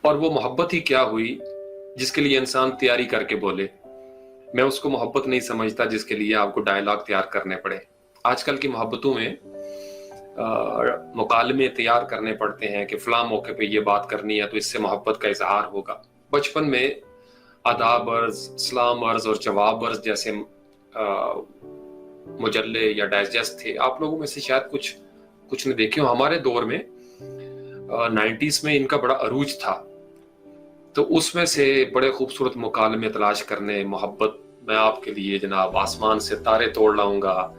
اور وہ محبت ہی کیا ہوئی جس کے لیے انسان تیاری کر کے بولے. میں اس کو محبت نہیں سمجھتا جس کے لیے آپ کو ڈائلاگ تیار کرنے پڑے. آج کل کی محبتوں میں مکالمے تیار کرنے پڑتے ہیں کہ فلاں موقع پہ یہ بات کرنی ہے تو اس سے محبت کا اظہار ہوگا. بچپن میں آداب عرض، سلام عرض اور جواب عرض جیسے مجلے یا ڈائجسٹ تھے. آپ لوگوں میں سے شاید کچھ نے دیکھے ہو. ہمارے دور میں 90s میں ان کا بڑا عروج تھا. تو اس میں سے بڑے خوبصورت مکالمے تلاش کرنے، محبت میں آپ کے لیے جناب آسمان سے تارے توڑ لاؤں گا،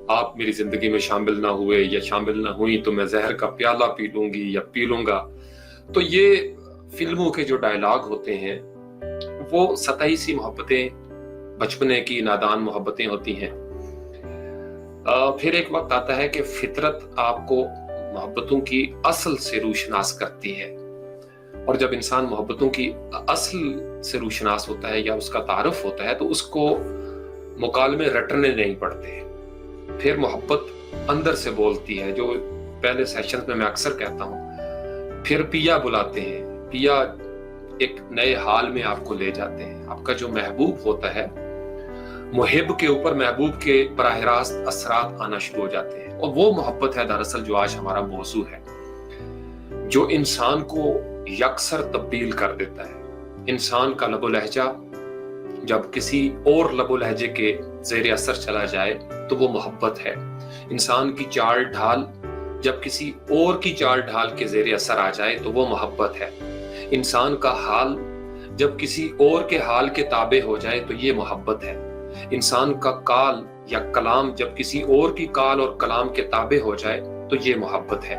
آپ میری زندگی میں شامل نہ ہوئے یا شامل نہ ہوئی تو میں زہر کا پیالہ پی لوں گی یا پی لوں گا. تو یہ فلموں کے جو ڈائلاگ ہوتے ہیں وہ سطحی سی محبتیں، بچپنے کی نادان محبتیں ہوتی ہیں. پھر ایک وقت آتا ہے کہ فطرت آپ کو محبتوں کی اصل سے روشناس کرتی ہے، اور جب انسان محبتوں کی اصل سے روشناس ہوتا ہے یا اس کا تعارف ہوتا ہے تو اس کو مکالمے رٹنے نہیں پڑتے. پھر محبت اندر سے بولتی ہے، جو پہلے سیشن میں اکثر کہتا ہوں. پھر پیا بلاتے ہیں، پیا ایک نئے حال میں آپ کو لے جاتے ہیں. آپ کا جو محبوب ہوتا ہے، محب کے اوپر محبوب کے براہ راست اثرات آنا شروع ہو جاتے ہیں، اور وہ محبت ہے دراصل جو آج ہمارا موضوع ہے، جو انسان کو یکسر تبدیل کر دیتا ہے. انسان کا لب و لہجہ جب کسی اور لب و لہجے کے زیر اثر چلا جائے تو وہ محبت ہے. انسان کی چال ڈھال جب کسی اور کی چال ڈھال کے زیر اثر آ جائے تو وہ محبت ہے. انسان کا حال جب کسی اور کے حال کے تابع ہو جائے تو یہ محبت ہے. انسان کا کال یا کلام جب کسی اور کی کال اور کلام کے تابع ہو جائے تو یہ محبت ہے.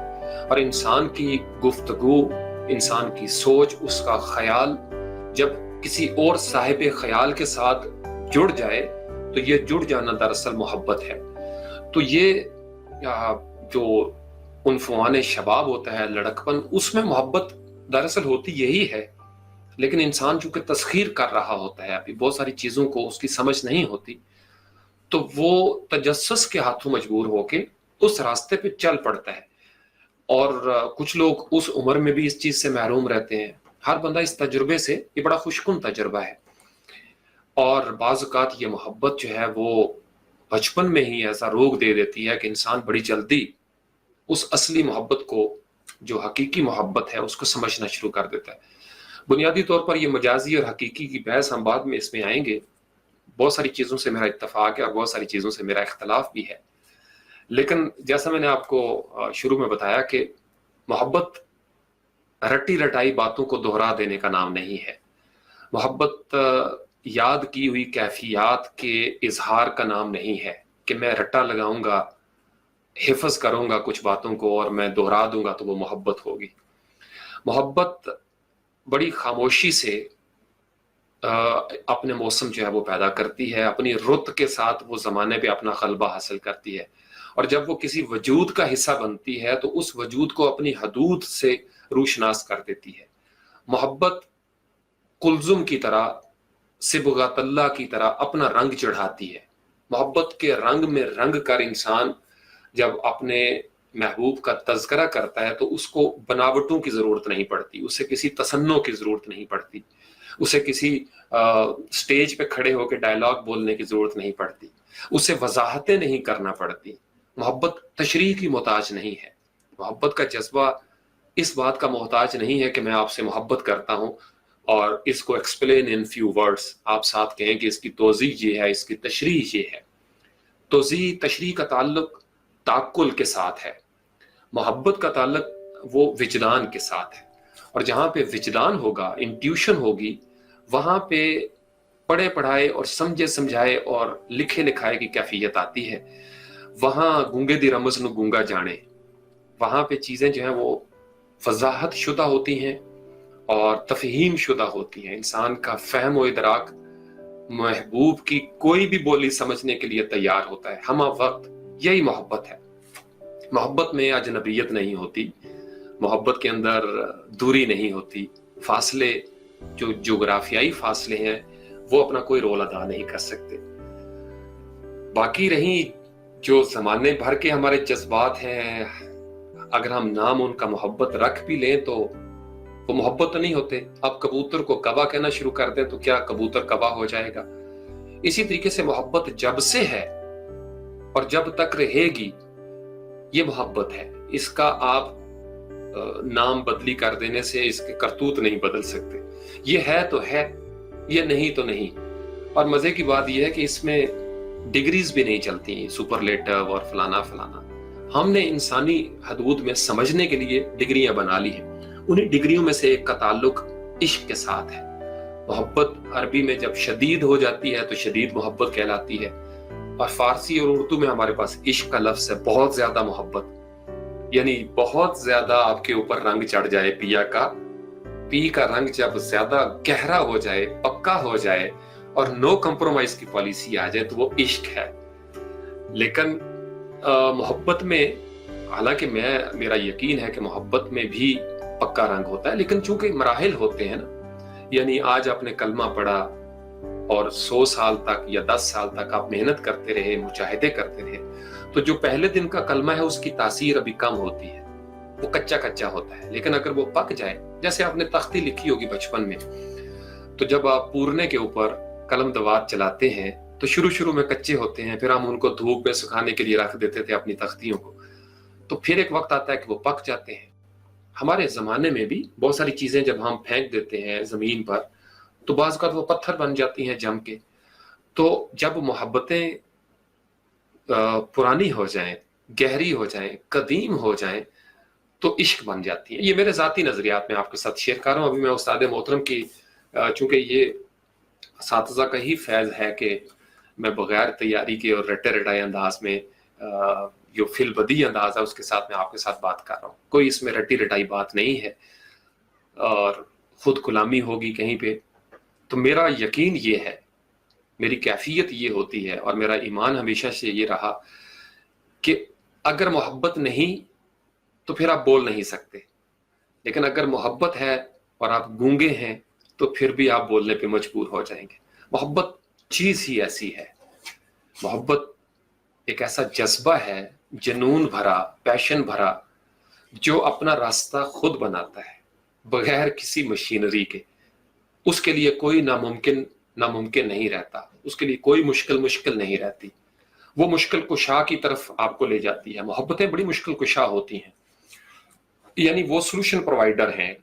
اور انسان کی گفتگو، انسان کی سوچ، اس کا خیال جب کسی اور صاحب خیال کے ساتھ جڑ جائے تو یہ جڑ جانا دراصل محبت ہے. تو یہ جو عنفوان شباب ہوتا ہے، لڑکپن، اس میں محبت دراصل ہوتی یہی ہے. لیکن انسان چونکہ تسخیر کر رہا ہوتا ہے، ابھی بہت ساری چیزوں کو اس کی سمجھ نہیں ہوتی، تو وہ تجسس کے ہاتھوں مجبور ہو کے اس راستے پہ چل پڑتا ہے. اور کچھ لوگ اس عمر میں بھی اس چیز سے محروم رہتے ہیں. ہر بندہ اس تجربے سے، یہ بڑا خوشکن تجربہ ہے. اور بعض اوقات یہ محبت جو ہے وہ بچپن میں ہی ایسا روک دے دیتی ہے کہ انسان بڑی جلدی اس اصلی محبت کو، جو حقیقی محبت ہے، اس کو سمجھنا شروع کر دیتا ہے. بنیادی طور پر یہ مجازی اور حقیقی کی بحث ہم بعد میں اس میں آئیں گے. بہت ساری چیزوں سے میرا اتفاق ہے اور بہت ساری چیزوں سے میرا اختلاف بھی ہے. لیکن جیسا میں نے آپ کو شروع میں بتایا کہ محبت رٹی رٹائی باتوں کو دہرا دینے کا نام نہیں ہے. محبت یاد کی ہوئی کیفیات کے اظہار کا نام نہیں ہے کہ میں رٹا لگاؤں گا، حفظ کروں گا کچھ باتوں کو اور میں دہرا دوں گا تو وہ محبت ہوگی. محبت بڑی خاموشی سے اپنے موسم جو ہے وہ پیدا کرتی ہے، اپنی رت کے ساتھ وہ زمانے پہ اپنا غلبہ حاصل کرتی ہے. اور جب وہ کسی وجود کا حصہ بنتی ہے تو اس وجود کو اپنی حدود سے روشناس کر دیتی ہے. محبت کلزم کی طرح، صبغۃ اللہ کی طرح اپنا رنگ چڑھاتی ہے. محبت کے رنگ میں رنگ کر انسان جب اپنے محبوب کا تذکرہ کرتا ہے تو اس کو بناوٹوں کی ضرورت نہیں پڑتی، اسے کسی تصنع کی ضرورت نہیں پڑتی، اسے کسی سٹیج پہ کھڑے ہو کے ڈائلاگ بولنے کی ضرورت نہیں پڑتی، اسے وضاحتیں نہیں کرنا پڑتی. محبت تشریح کی محتاج نہیں ہے. محبت کا جذبہ اس بات کا محتاج نہیں ہے کہ میں آپ سے محبت کرتا ہوں اور اس کو ایکسپلین ان فیو ورڈز، آپ ساتھ کہیں کہ اس کی توضیح یہ ہے، اس کی تشریح یہ ہے. توضیح تشریح کا تعلق تعقل کے ساتھ ہے. محبت کا تعلق وہ وجدان کے ساتھ ہے. اور جہاں پہ وجدان ہوگا، انٹیوشن ہوگی، وہاں پہ پڑھے پڑھائے اور سمجھے سمجھائے اور لکھے لکھائے کی کیفیت آتی ہے. وہاں گونگے دی رمز نو گونگا جانے، وہاں پہ چیزیں جو ہیں وہ وضاحت شدہ ہوتی ہیں اور تفہیم شدہ ہوتی ہیں. انسان کا فہم و ادراک محبوب کی کوئی بھی بولی سمجھنے کے لیے تیار ہوتا ہے ہمہ وقت. یہی محبت ہے. محبت میں اجنبیت نہیں ہوتی، محبت کے اندر دوری نہیں ہوتی، فاصلے جو جغرافیائی فاصلے ہیں وہ اپنا کوئی رول ادا نہیں کر سکتے. باقی رہی جو زمانے بھر کے ہمارے جذبات ہیں، اگر ہم نام ان کا محبت رکھ بھی لیں تو वो मोहब्बत तो नहीं होते। आप कबूतर को कवा कहना शुरू कर दें तो क्या कबूतर कवा हो जाएगा? इसी तरीके से मोहब्बत जब से है और जब तक रहेगी, ये मोहब्बत है। इसका आप नाम बदली कर देने से इसके करतूत नहीं बदल सकते। ये है तो है, ये नहीं तो नहीं। और मजे की बात यह है कि इसमें डिग्रीज भी नहीं चलती, सुपरलेटिव और फलाना फलाना। हमने इंसानी हदूद में समझने के लिए डिग्रियां बना ली हैं। उन्हीं डिग्रियों में से एक का ताल्लुक इश्क के साथ है। मोहब्बत अरबी में जब शदीद हो जाती है तो शदीद मोहब्बत कहलाती है, और फारसी और उर्दू में हमारे पास इश्क का लफ्ज है, बहुत ज्यादा मोहब्बत, यानी बहुत ज्यादा आपके ऊपर रंग चढ़ जाए पिया का। पी का रंग जब ज्यादा गहरा हो जाए, पक्का हो जाए और नो कंप्रोमाइज की पॉलिसी आ जाए तो वो इश्क है। लेकिन मोहब्बत में, हालांकि मेरा यकीन है कि मोहब्बत में भी पक्का रंग होता है, लेकिन चूंकि मराहिल होते हैं ना, यानी आज आपने कलमा पढ़ा और 100 साल तक या 10 साल तक आप मेहनत करते रहे, मुजाहिदे करते रहे, तो जो पहले दिन का कलमा है उसकी तासीर अभी कम होती है, वो कच्चा कच्चा होता है। लेकिन अगर वो पक जाए, जैसे आपने तख्ती लिखी होगी बचपन में, तो जब आप पूरने के ऊपर कलम दवात चलाते हैं तो शुरू शुरू में कच्चे होते हैं, फिर हम उनको धूप में सुखाने के लिए रख देते थे अपनी तख्तियों को, तो फिर एक वक्त आता है कि वो पक जाते हैं। हमारे जमाने में भी बहुत सारी चीजें जब हम फेंक देते हैं जमीन पर तो बाज़ औक़ात वो पत्थर बन जाती हैं जम के। तो जब मोहब्बतें पुरानी हो जाएं, गहरी हो जाएं, कदीम हो जाएं, तो इश्क बन जाती है। ये मेरे ज़ाती नज़रियात में आपके साथ शेयर कर रहा हूँ। अभी मैं उस्ताद मोहतरम की, चूंकि ये असातिज़ा का ही फैज़ है कि मैं बगैर तैयारी के और रटे रटाए अंदाज में, जो फिल बदी अंदाज है उसके साथ मैं आपके साथ बात कर रहा हूँ। कोई इसमें रटी रटाई बात नहीं है और खुद गुलामी होगी कहीं पे। तो मेरा यकीन ये है, मेरी कैफियत ये होती है और मेरा ईमान हमेशा से ये रहा कि अगर मोहब्बत नहीं तो फिर आप बोल नहीं सकते, लेकिन अगर मोहब्बत है और आप गूंगे हैं तो फिर भी आप बोलने पे मजबूर हो जाएंगे। मोहब्बत चीज ही ऐसी है। मोहब्बत एक ऐसा जज्बा है, जुनून भरा, पैशन भरा, जो अपना रास्ता खुद बनाता है बगैर किसी मशीनरी के। उसके लिए कोई नामुमकिन नहीं रहता, उसके लिए कोई मुश्किल नहीं रहती। वो मुश्किल कुशा की तरफ आपको ले जाती है। मोहब्बतें बड़ी मुश्किल कुशा होती हैं, यानी वो सोल्यूशन प्रोवाइडर हैं।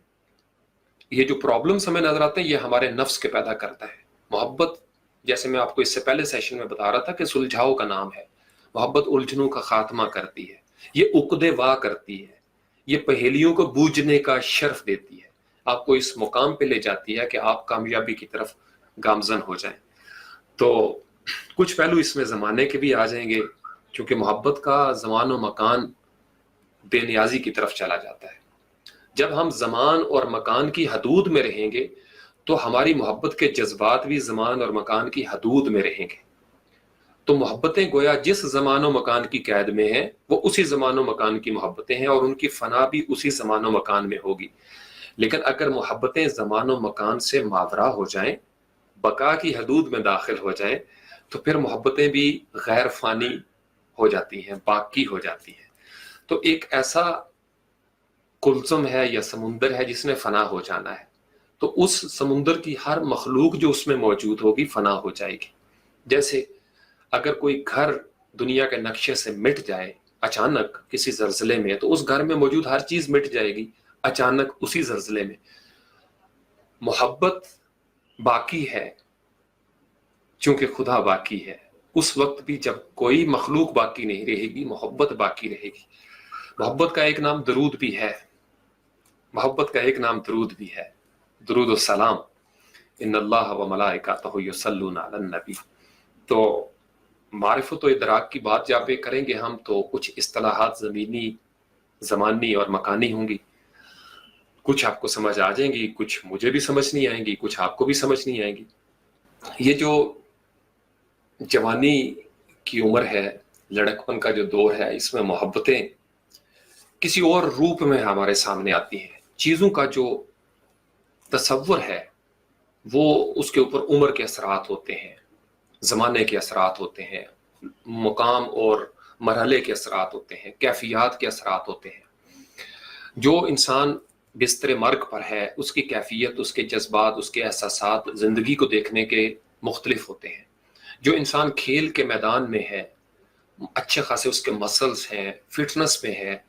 ये जो प्रॉब्लम्स हमें नजर आते हैं ये हमारे नफ्स के पैदा करता है। मोहब्बत, जैसे मैं आपको इससे पहले सेशन में बता रहा था कि सुलझाओ का नाम है। मोहब्बत उलझनों का खात्मा करती है, ये उकदे वाह करती है, ये पहेलियों को बूझने का शर्फ देती है, आपको इस मुकाम पे ले जाती है कि आप कामयाबी की तरफ गामजन हो जाएं। तो कुछ पहलू इसमें ज़माने के भी आ जाएंगे, क्योंकि मोहब्बत का ज़मान और मकान बेनियाजी की तरफ चला जाता है। जब हम ज़मान और मकान की हदूद में रहेंगे तो हमारी मोहब्बत के जज्बात भी ज़मान और मकान की हदूद में रहेंगे। तो मोहब्बतें गोया जिस ज़मान और मकान की कैद में हैं वो उसी ज़मान और मकान की मोहब्बतें हैं और उनकी फना भी उसी ज़मान और मकान में होगी। लेकिन अगर मोहब्बतें ज़मान और मकान से मावरा हो जाएं, बका की हदूद में दाखिल हो जाएं, तो फिर मोहब्बतें भी गैर फानी हो जाती हैं, बाकी हो जाती हैं। तो एक ऐसा कुल्सम है या समुंदर है जिसने फना हो जाना है, तो उस समुंदर की हर मखलूक जो उसमें मौजूद होगी फना हो जाएगी। जैसे अगर कोई घर दुनिया के नक्शे से मिट जाए अचानक किसी जल्जले में, तो उस घर में मौजूद हर चीज मिट जाएगी अचानक उसी जल्जले में। मोहब्बत बाकी है चूंकि खुदा बाकी है। उस वक्त भी जब कोई मखलूक बाकी नहीं रहेगी, मोहब्बत बाकी रहेगी। मोहब्बत का एक नाम दरूद भी है, मोहब्बत का एक नाम दरूद भी है, दरूद और सलाम, इन्नल्लाह व मलाइकातहु युसल्लूना अलन नबी। तो मारिफत व इदराक की बात जहाँ पे करेंगे हम, तो कुछ इस्तिलाहात ज़मीनी, ज़मानी और मकानी होंगी। कुछ आपको समझ आ जाएंगी, कुछ मुझे भी समझ नहीं आएंगी, कुछ आपको भी समझ नहीं आएंगी। ये जो जवानी की उम्र है, लड़कपन का जो दौर है, इसमें मोहब्बतें किसी और रूप में हमारे सामने आती हैं। चीज़ों का जो तसव्वुर है वो उसके ऊपर उम्र के असरात होते हैं, ज़माने के असरात होते हैं, मुकाम और मरहले के असरात होते हैं, कैफियत के असरात होते हैं। जो इंसान बिस्तर मर्ग पर है, उसकी कैफियत, उसके जज्बात, उसके एहसासात ज़िंदगी को देखने के मुख्तलिफ होते हैं। जो इंसान खेल के मैदान में है, अच्छे खासे उसके मसल्स हैं, फिटनेस में है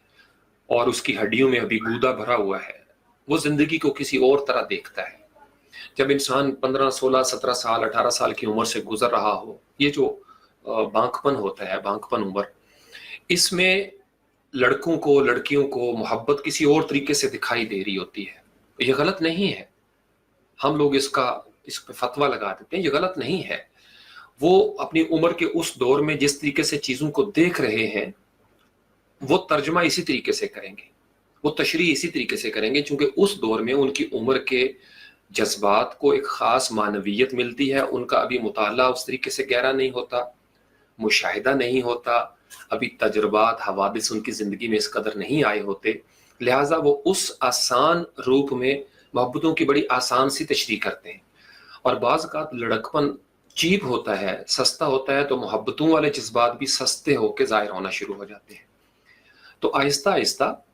और उसकी हड्डियों में अभी गूदा भरा हुआ है, वो ज़िंदगी को किसी और तरह देखता है। जब इंसान 15, 16, 17 साल, 18 साल की उम्र से गुजर रहा हो, ये जो बांकपन होता है, बांकपन उम्र, इसमें लड़कों को, लड़कियों को मोहब्बत किसी और तरीके से दिखाई दे रही होती है। ये गलत नहीं है, हम लोग इस पे फतवा लगा देते हैं, ये गलत नहीं है। वो अपनी उम्र के उस दौर में जिस तरीके से चीज़ों को देख रहे हैं, वो तर्जमा इसी तरीके से करेंगे, वो तशरीह इसी तरीके से करेंगे, क्योंकि उस दौर में उनकी उम्र के जज्बात को एक ख़ास मानवियत मिलती है, उनका अभी मुताला उस तरीके से गहरा नहीं होता, मुशाहिदा नहीं होता, अभी तजुर्बात, हवादिस उनकी ज़िंदगी में इस कदर नहीं आए होते, लिहाजा वो उस आसान रूप में मोहब्बतों की बड़ी आसान सी तशरीह करते हैं। और बाज़ औक़ात लड़कपन चीप होता है, सस्ता होता है, तो मोहब्बतों वाले जज्बात भी सस्ते होकर ज़ाहिर होना शुरू हो जाते हैं। तो आहिस्ता आहिस्ता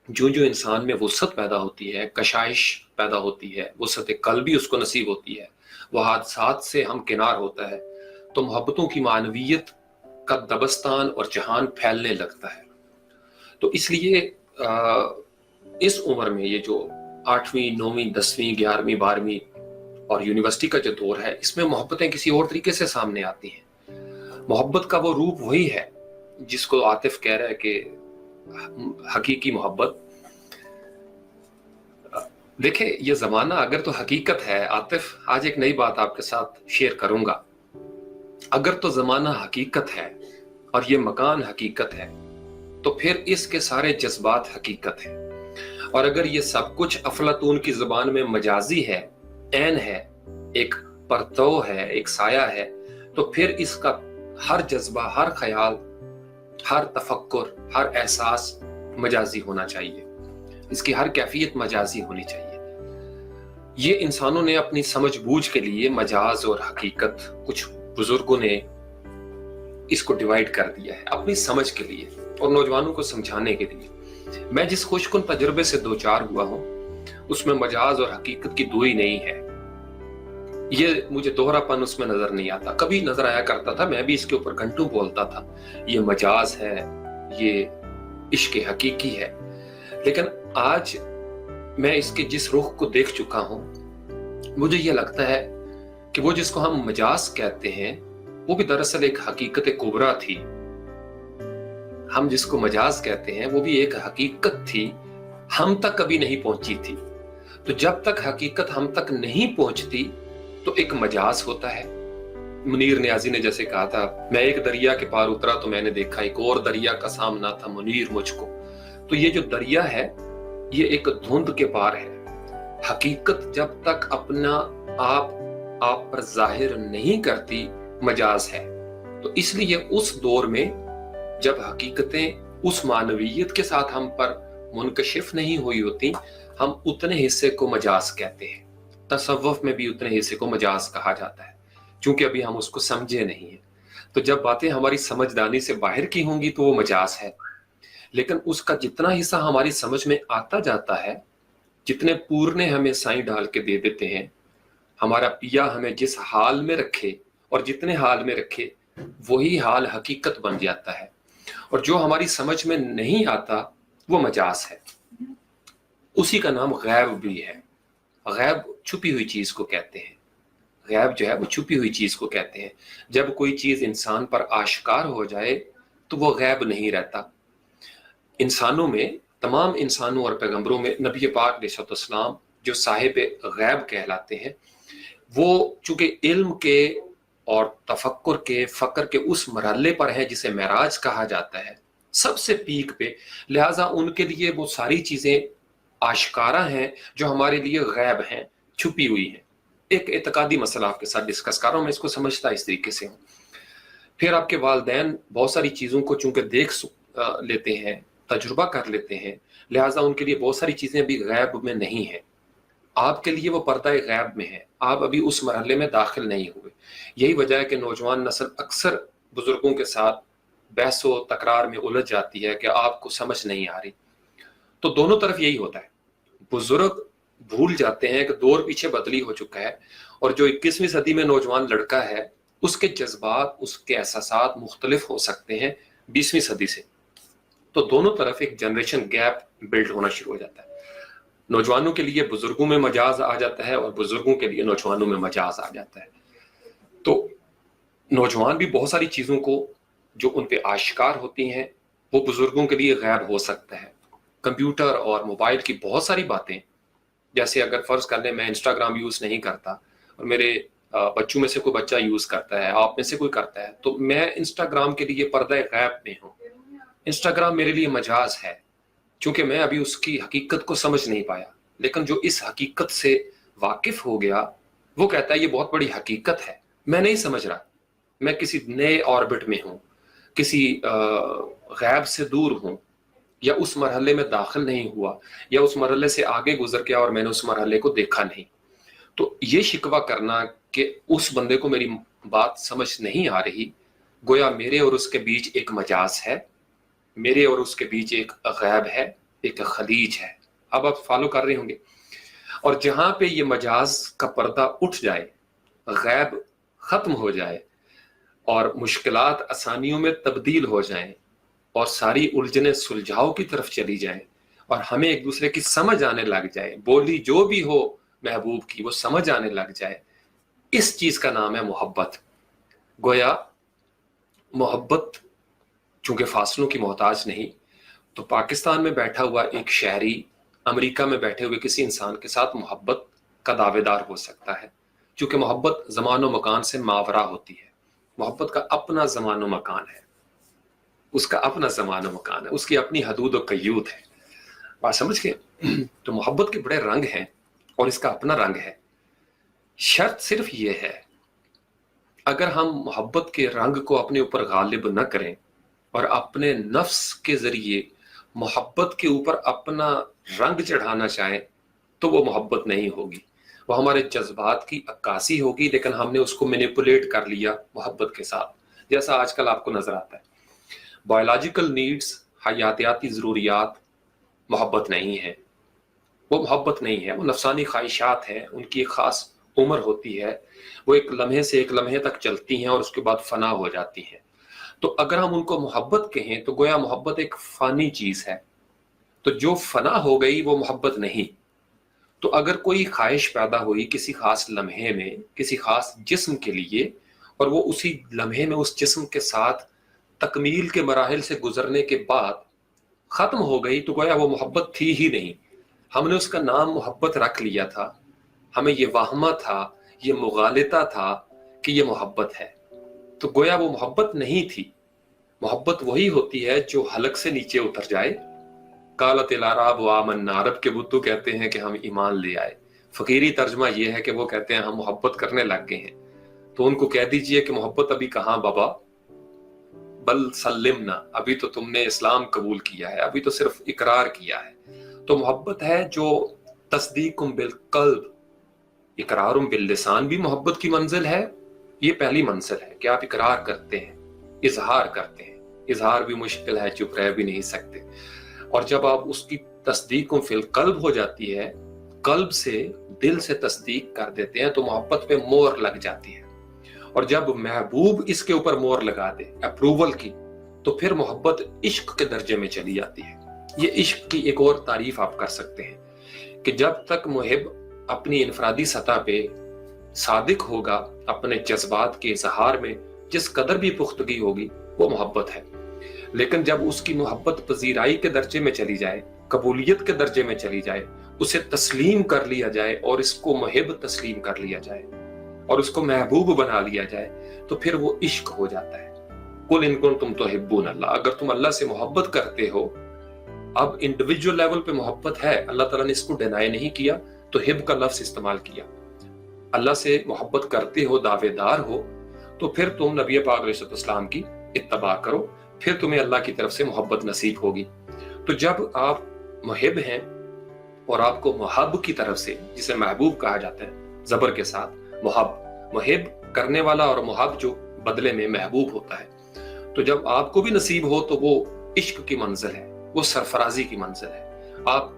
जो जो इंसान में वुसअत पैदा होती है, कशाइश पैदा होती है, वुसअत क़ल्ब भी उसको नसीब होती है, वो हादसात से हमकिनार होता है, तो मोहब्बतों की मानवियत का दबस्तान और जहान फैलने लगता है। तो इसलिए इस उम्र में ये जो 8वीं, 9वीं, 10वीं, 11वीं, 12वीं और यूनिवर्सिटी का जो दौर है, इसमें मोहब्बतें किसी और तरीके से सामने आती हैं। मोहब्बत का वो रूप वही है जिसको आतिफ कह रहा है कि हकीकी मोहब्बत। देखें, ये ज़माना अगर तो हकीकत है, आतिफ आज एक नई बात आपके साथ शेयर करूंगा, अगर तो ज़माना हकीकत है और ये मकान हकीकत है, तो फिर इसके सारे जज्बात हकीकत हैं। और अगर ये सब कुछ अफलातून की ज़बान में मजाजी है, ऐन है, एक परतव है, एक साया है, तो फिर इसका हर जज्बा, हर ख्याल, हर तफक्कुर, हर एहसास मजाजी होना चाहिए, इसकी हर कैफियत मजाजी होनी चाहिए। ये इंसानों ने अपनी समझ बूझ के लिए मजाज और हकीकत, कुछ बुजुर्गों ने इसको डिवाइड कर दिया है अपनी समझ के लिए और नौजवानों को समझाने के लिए। मैं जिस खुशकुन तजुर्बे से दो चार हुआ हूं, उसमें मजाज और हकीकत की दूरी नहीं है। ये मुझे दोहरापन उसमें नजर नहीं आता, कभी नजर आया करता था, मैं भी इसके ऊपर घंटों बोलता था, ये मजाज है, ये इश्क हकीकी है। लेकिन आज मैं इसके जिस रुख को देख चुका हूं, मुझे ये लगता है कि वो जिसको हम मजाज कहते हैं, वो भी दरअसल एक हकीकत कुबरा थी। हम जिसको मजाज कहते हैं, वो भी एक हकीकत थी, हम तक कभी नहीं पहुंची थी। तो जब तक हकीकत हम तक नहीं पहुंचती, तो एक मजाज होता है। मुनीर नियाजी ने जैसे कहा था, मैं एक दरिया के पार उतरा तो मैंने देखा एक और दरिया का सामना था मुनीर मुझको। तो ये जो दरिया है, ये एक धुंध के पार है। हकीकत जब तक अपना आप पर जाहिर नहीं करती, मजाज है। तो इसलिए उस दौर में जब हकीकतें उस मानवीयत के साथ हम पर मुनकशिफ नहीं हुई होती, हम उतने हिस्से को मजाज कहते हैं। तसव्वुफ में भी उतने हिस्से को मजाज कहा जाता है, क्योंकि अभी हम उसको समझे नहीं है। तो जब बातें हमारी समझदारी से बाहर की होंगी तो वो मजाज है। लेकिन उसका जितना हिस्सा हमारी समझ में आता जाता है, जितने पूर्णे हमें साईं डाल के दे देते हैं, हमारा पिया हमें जिस हाल में रखे और जितने हाल में रखे, वही हाल हकीकत बन जाता है। और जो हमारी समझ में नहीं आता, वो मजाज है। उसी का नाम गैब भी है। गैब छुपी हुई चीज को कहते हैं। गैब जो है वो छुपी हुई चीज को कहते हैं। जब कोई चीज इंसान पर आश्कार हो जाए, तो वो गैब नहीं रहता। इंसानों में, तमाम इंसानों और पैगंबरों में नबी पाक अलैहिस्सलाम जो साहिब गैब कहलाते हैं, वो चूंकि इल्म के और तफक्कुर के, फक्र के उस मरहले पर है जिसे मेराज कहा जाता है, सबसे पीक पे, लिहाजा उनके लिए वो सारी चीजें आश्कारा हैं जो हमारे लिए गैब हैं, छुपी हुई हैं। एक एतकादी मसला आपके साथ डिस्कस कर रहा हूं, मैं इसको समझता इस तरीके से हूँ। फिर आपके वालिदैन बहुत सारी चीजों को चूंकि देख लेते हैं, तजुर्बा कर लेते हैं, लिहाजा उनके लिए बहुत सारी चीजें अभी गैब में नहीं है। आपके लिए वो पर्दा गैब में है, आप अभी उस मरहले में दाखिल नहीं हुए। यही वजह है कि नौजवान नस्ल अक्सर बुजुर्गों के साथ बहसो तकरार में उलझ जाती है कि आपको समझ नहीं आ रही। तो दोनों तरफ यही होता है, बुजुर्ग भूल जाते हैं कि दौर पीछे बदली हो चुका है, और जो 21वीं सदी में नौजवान लड़का है उसके जज्बात, उसके एहसासात मुख्तलिफ हो सकते हैं 20वीं सदी से। तो दोनों तरफ एक जनरेशन गैप बिल्ड होना शुरू हो जाता है। नौजवानों के लिए बुजुर्गों में मजाज आ जाता है और बुजुर्गों के लिए नौजवानों में मजाज आ जाता है। तो नौजवान भी बहुत सारी चीजों को जो उन पे आश्कार होती हैं वो बुजुर्गों के लिए गैब हो सकता है। कंप्यूटर और मोबाइल की बहुत सारी बातें, जैसे अगर फर्ज कर लें मैं इंस्टाग्राम यूज नहीं करता और मेरे बच्चों में से कोई बच्चा यूज करता है, आप में से कोई करता है, तो मैं इंस्टाग्राम के लिए पर्दा गैब में हूँ। इंस्टाग्राम मेरे लिए मजाज है क्योंकि मैं अभी उसकी हकीकत को समझ नहीं पाया। लेकिन जो इस हकीकत से वाकिफ हो गया वो कहता है ये बहुत बड़ी हकीकत है, मैं नहीं समझ रहा, मैं किसी नए ऑर्बिट में हूँ, किसी गैब से दूर हूँ, या उस मरहले में दाखिल नहीं हुआ, या उस मरहले से आगे गुजर गया और मैंने उस मरहले को देखा नहीं। तो ये शिकवा करना कि उस बंदे को मेरी बात समझ नहीं आ रही, गोया मेरे और उसके बीच एक मजाज है, मेरे और उसके बीच एक गैब है, एक खलीज है। अब आप फॉलो कर रहे होंगे। और जहां पे ये मजाज का पर्दा उठ जाए, गैब खत्म हो जाए और मुश्किलात आसानियों में तब्दील हो जाएं और सारी उलझने सुलझाव की तरफ चली जाएं और हमें एक दूसरे की समझ आने लग जाए, बोली जो भी हो महबूब की वो समझ आने लग जाए, इस चीज का नाम है मोहब्बत। गोया मोहब्बत चूंकि फासलों की मोहताज नहीं, तो पाकिस्तान में बैठा हुआ एक शहरी अमेरिका में बैठे हुए किसी इंसान के साथ मोहब्बत का दावेदार हो सकता है, क्योंकि मोहब्बत ज़मान व मकान से मावरा होती है। मोहब्बत का अपना ज़मान व मकान है, उसका अपना ज़मान व मकान है, उसकी अपनी हदूद व क़य्यूद है। बात समझ के? तो मोहब्बत के बड़े रंग हैं और इसका अपना रंग है। शर्त सिर्फ ये है, अगर हम मोहब्बत के रंग को अपने ऊपर गालिब न करें और अपने नफ्स के जरिए मोहब्बत के ऊपर अपना रंग चढ़ाना चाहें, तो वो मोहब्बत नहीं होगी, वो हमारे जज्बात की अक्कासी होगी, लेकिन हमने उसको मैनिपुलेट कर लिया मोहब्बत के साथ, जैसा आजकल आपको नजर आता है। बायोलॉजिकल नीड्स, हयातियाती ज़रूरियात मोहब्बत नहीं है, वो मोहब्बत नहीं है, वो नफसानी ख्वाहिशात हैं, उनकी एक ख़ास उम्र होती है, वो एक लम्हे से एक लम्हे तक चलती हैं और उसके बाद फना हो जाती हैं। तो अगर हम उनको मोहब्बत कहें तो गोया मोहब्बत एक फ़ानी चीज़ है, तो जो फना हो गई वो मोहब्बत नहीं। तो अगर कोई ख्वाहिश पैदा हुई किसी खास लम्हे में किसी खास जिस्म के लिए, और वो उसी लम्हे में उस जिस्म के साथ तकमील के मराहिल से गुजरने के बाद ख़त्म हो गई, तो गोया वो मोहब्बत थी ही नहीं। हमने उसका नाम मोहब्बत रख लिया था, हमें ये वाहमा था, ये मुगालिता था कि ये मोहब्बत है, तो गोया वो मोहब्बत नहीं थी। मोहब्बत वही होती है जो हलक से नीचे उतर जाए। कालत अल-अराब व आमन्ना, अरब के बुद्दू कहते हैं कि हम ईमान ले आए। फकीरी तर्जमा ये है कि वो कहते हैं हम मोहब्बत करने लग गए हैं। तो उनको कह दीजिए कि मोहब्बत अभी कहाँ बाबा, बल सल्लिमना, अभी तो तुमने इस्लाम कबूल किया है, अभी तो सिर्फ इकरार किया है। तो मोहब्बत है जो तस्दीकुम बिल कल्ब, इकरारुम बिल लिसान भी मोहब्बत की मंजिल है। ये पहली मंजिल है कि आप इकरार करते हैं, इजहार करते हैं। इजहार भी मुश्किल है, चुप रह भी नहीं सकते। और जब आप उसकी तस्दीक फिल कल्ब हो जाती है, कल्ब से दिल से तस्दीक कर देते हैं, तो मोहब्बत पे मोहर लग जाती है। और जब महबूब इसके ऊपर मोहर लगा दे अप्रूवल की, तो फिर मोहब्बत इश्क के दर्जे में चली जाती है। ये इश्क की एक और तारीफ आप कर सकते हैं कि जब तक मुहिब अपनी इनफरादी सतह पे सादिक होगा, अपने जज्बात के इजहार में जिस कदर भी पुख्तगी होगी, वो मोहब्बत है। लेकिन जब उसकी मोहब्बत पजीराई के दर्जे में चली जाए, कबूलियत के दर्जे में चली जाए, उसे तस्लीम कर लिया जाए और इसको मुहिब तस्लीम कर लिया जाए और उसको महबूब बना लिया जाए, तो फिर वो इश्क हो जाता है। कुल इन कुंतुम तुहिब्बून अल्लाह, अगर तुम अल्लाह से मोहब्बत करते हो, अब इंडिविजुअल लेवल पे मोहब्बत है, अल्लाह ताला ने इसको डिनाई नहीं किया, तो हिब का लफ्ज इस्तेमाल किया। अल्लाह से मोहब्बत करते हो, दावेदार हो, तो फिर तुम नबी पाक अलैहिस्सलाम की इत्तबा करो, फिर तुम्हें अल्लाह की तरफ से मोहब्बत नसीब होगी। तो जब आप मुहिब हैं और आपको मुहब की तरफ से, जिसे महबूब कहा जाता है जबर के साथ, मुहिब करने वाला और मुहब जो बदले में महबूब होता है, तो जब आपको भी नसीब हो तो वो इश्क की मंजिल है, वो सरफराजी की मंजिल है। आप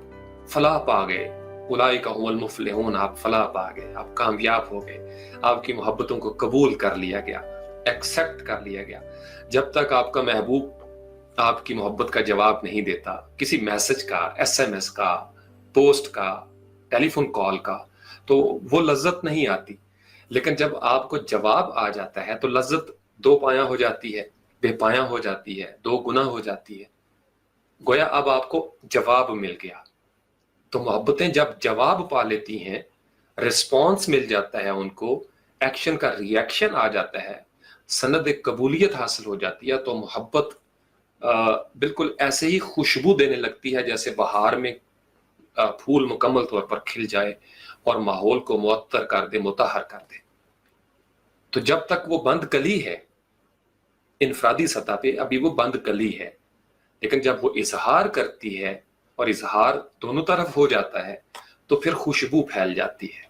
फलाह पा गए, उलाइका हुमुल मुफ्लिहून, आप फलाह पा गए, आप कामयाब हो गए, आपकी मोहब्बतों को कबूल कर लिया गया, एक्सेप्ट कर लिया गया। जब तक आपका महबूब आपकी मोहब्बत का जवाब नहीं देता, किसी मैसेज का, SMS का, पोस्ट का, टेलीफोन कॉल का, तो वो लज्जत नहीं आती। लेकिन जब आपको जवाब आ जाता है तो लज्जत दो पाया हो जाती है, बेपाया हो जाती है, दो गुना हो जाती है। गोया अब आपको जवाब मिल गया। तो मोहब्बतें जब जवाब पा लेती हैं, रिस्पॉन्स मिल जाता है उनको, एक्शन का रिएक्शन आ जाता है, सनद कबूलियत हासिल हो जाती है, तो मोहब्बत बिल्कुल ऐसे ही खुशबू देने लगती है जैसे बहार में फूल मुकम्मल तौर पर खिल जाए और माहौल को मुअत्तर कर दे, मुतहर कर दे। तो जब तक वो बंद कली है, इनफरादी सतह पे अभी वो बंद कली है, लेकिन जब वो इजहार करती है और इजहार दोनों तरफ हो जाता है तो फिर खुशबू फैल जाती है,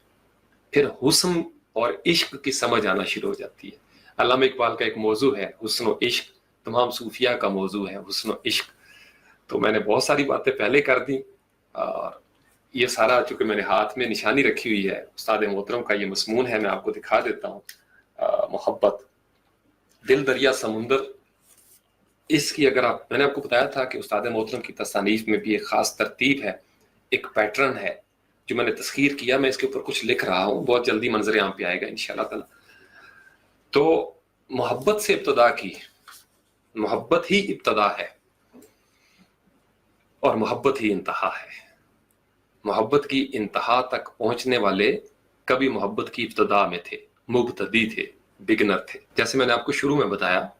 फिर हुस्न और इश्क की समझ आना शुरू हो जाती है। अल्लामा इकबाल का एक मौजू है हुस्न और इश्क, तमाम सूफिया का मौजू है हुस्न और इश्क। तो मैंने बहुत सारी बातें पहले कर दी और ये सारा चूंकि मैंने हाथ में निशानी रखी हुई है, उस्ताद मोहतरम का ये मस्मून है, मैं आपको दिखा देता हूँ। मोहब्बत, दिल, दरिया, समुंदर, इसकी अगर मैंने आपको बताया था कि उस्ताद मोहतरम की तसानीफ में भी एक खास तरतीब है, एक पैटर्न है जो मैंने तस्खीर किया। मैं इसके ऊपर कुछ लिख रहा हूँ, बहुत जल्दी मंजर आम पे आएगा इंशाअल्लाह ताला। तो मोहब्बत से इब्तदा की, मोहब्बत ही इब्तदा है और मोहब्बत ही इंतहा है। मोहब्बत की इंतहा तक पहुंचने वाले कभी मोहब्बत की इब्तदा में थे, मुब्तदी थे, बिगनर थे। जैसे मैंने आपको शुरू में बताया,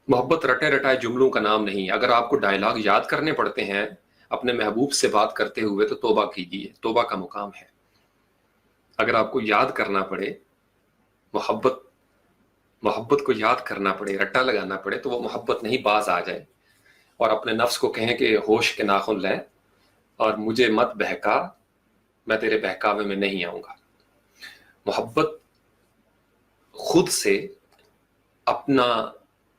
मोहब्बत रटे रटाए जुमलों का नाम नहीं। अगर आपको डायलॉग याद करने पड़ते हैं अपने महबूब से बात करते हुए तो तौबा कीजिए, तौबा का मुकाम है। अगर आपको याद करना पड़े, मोहब्बत को याद करना पड़े, रट्टा लगाना पड़े, तो वो मोहब्बत नहीं, बाज आ जाए और अपने नफ्स को कहें कि होश के नाखुन लें और मुझे मत बहका, मैं तेरे बहकावे में नहीं आऊंगा। मोहब्बत खुद से अपना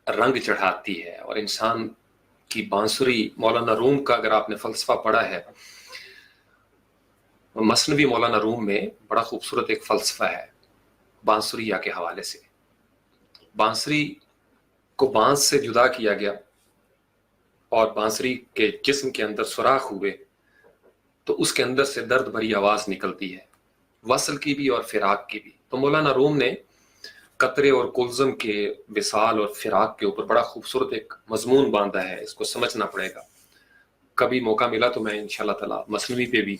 रंग चढ़ाती है और इंसान की बांसुरी, मौलाना रूम का अगर आपने फलसफा पढ़ा है, मसनवी मौलाना रूम में बड़ा खूबसूरत एक फलसफा है बांसुरिया के हवाले से। बांसुरी को बांस से जुदा किया गया और बांसुरी के जिस्म के अंदर सुराख हुए तो उसके अंदर से दर्द भरी आवाज निकलती है, वसल की भी और फिराक की भी। तो मौलाना रूम ने कतरे और कुल्ज़म के विसाल और फिराक के ऊपर बड़ा खूबसूरत एक मजमून बांधा है, इसको समझना पड़ेगा। कभी मौका मिला तो मैं इंशाल्लाह ताला मसनवी पे भी,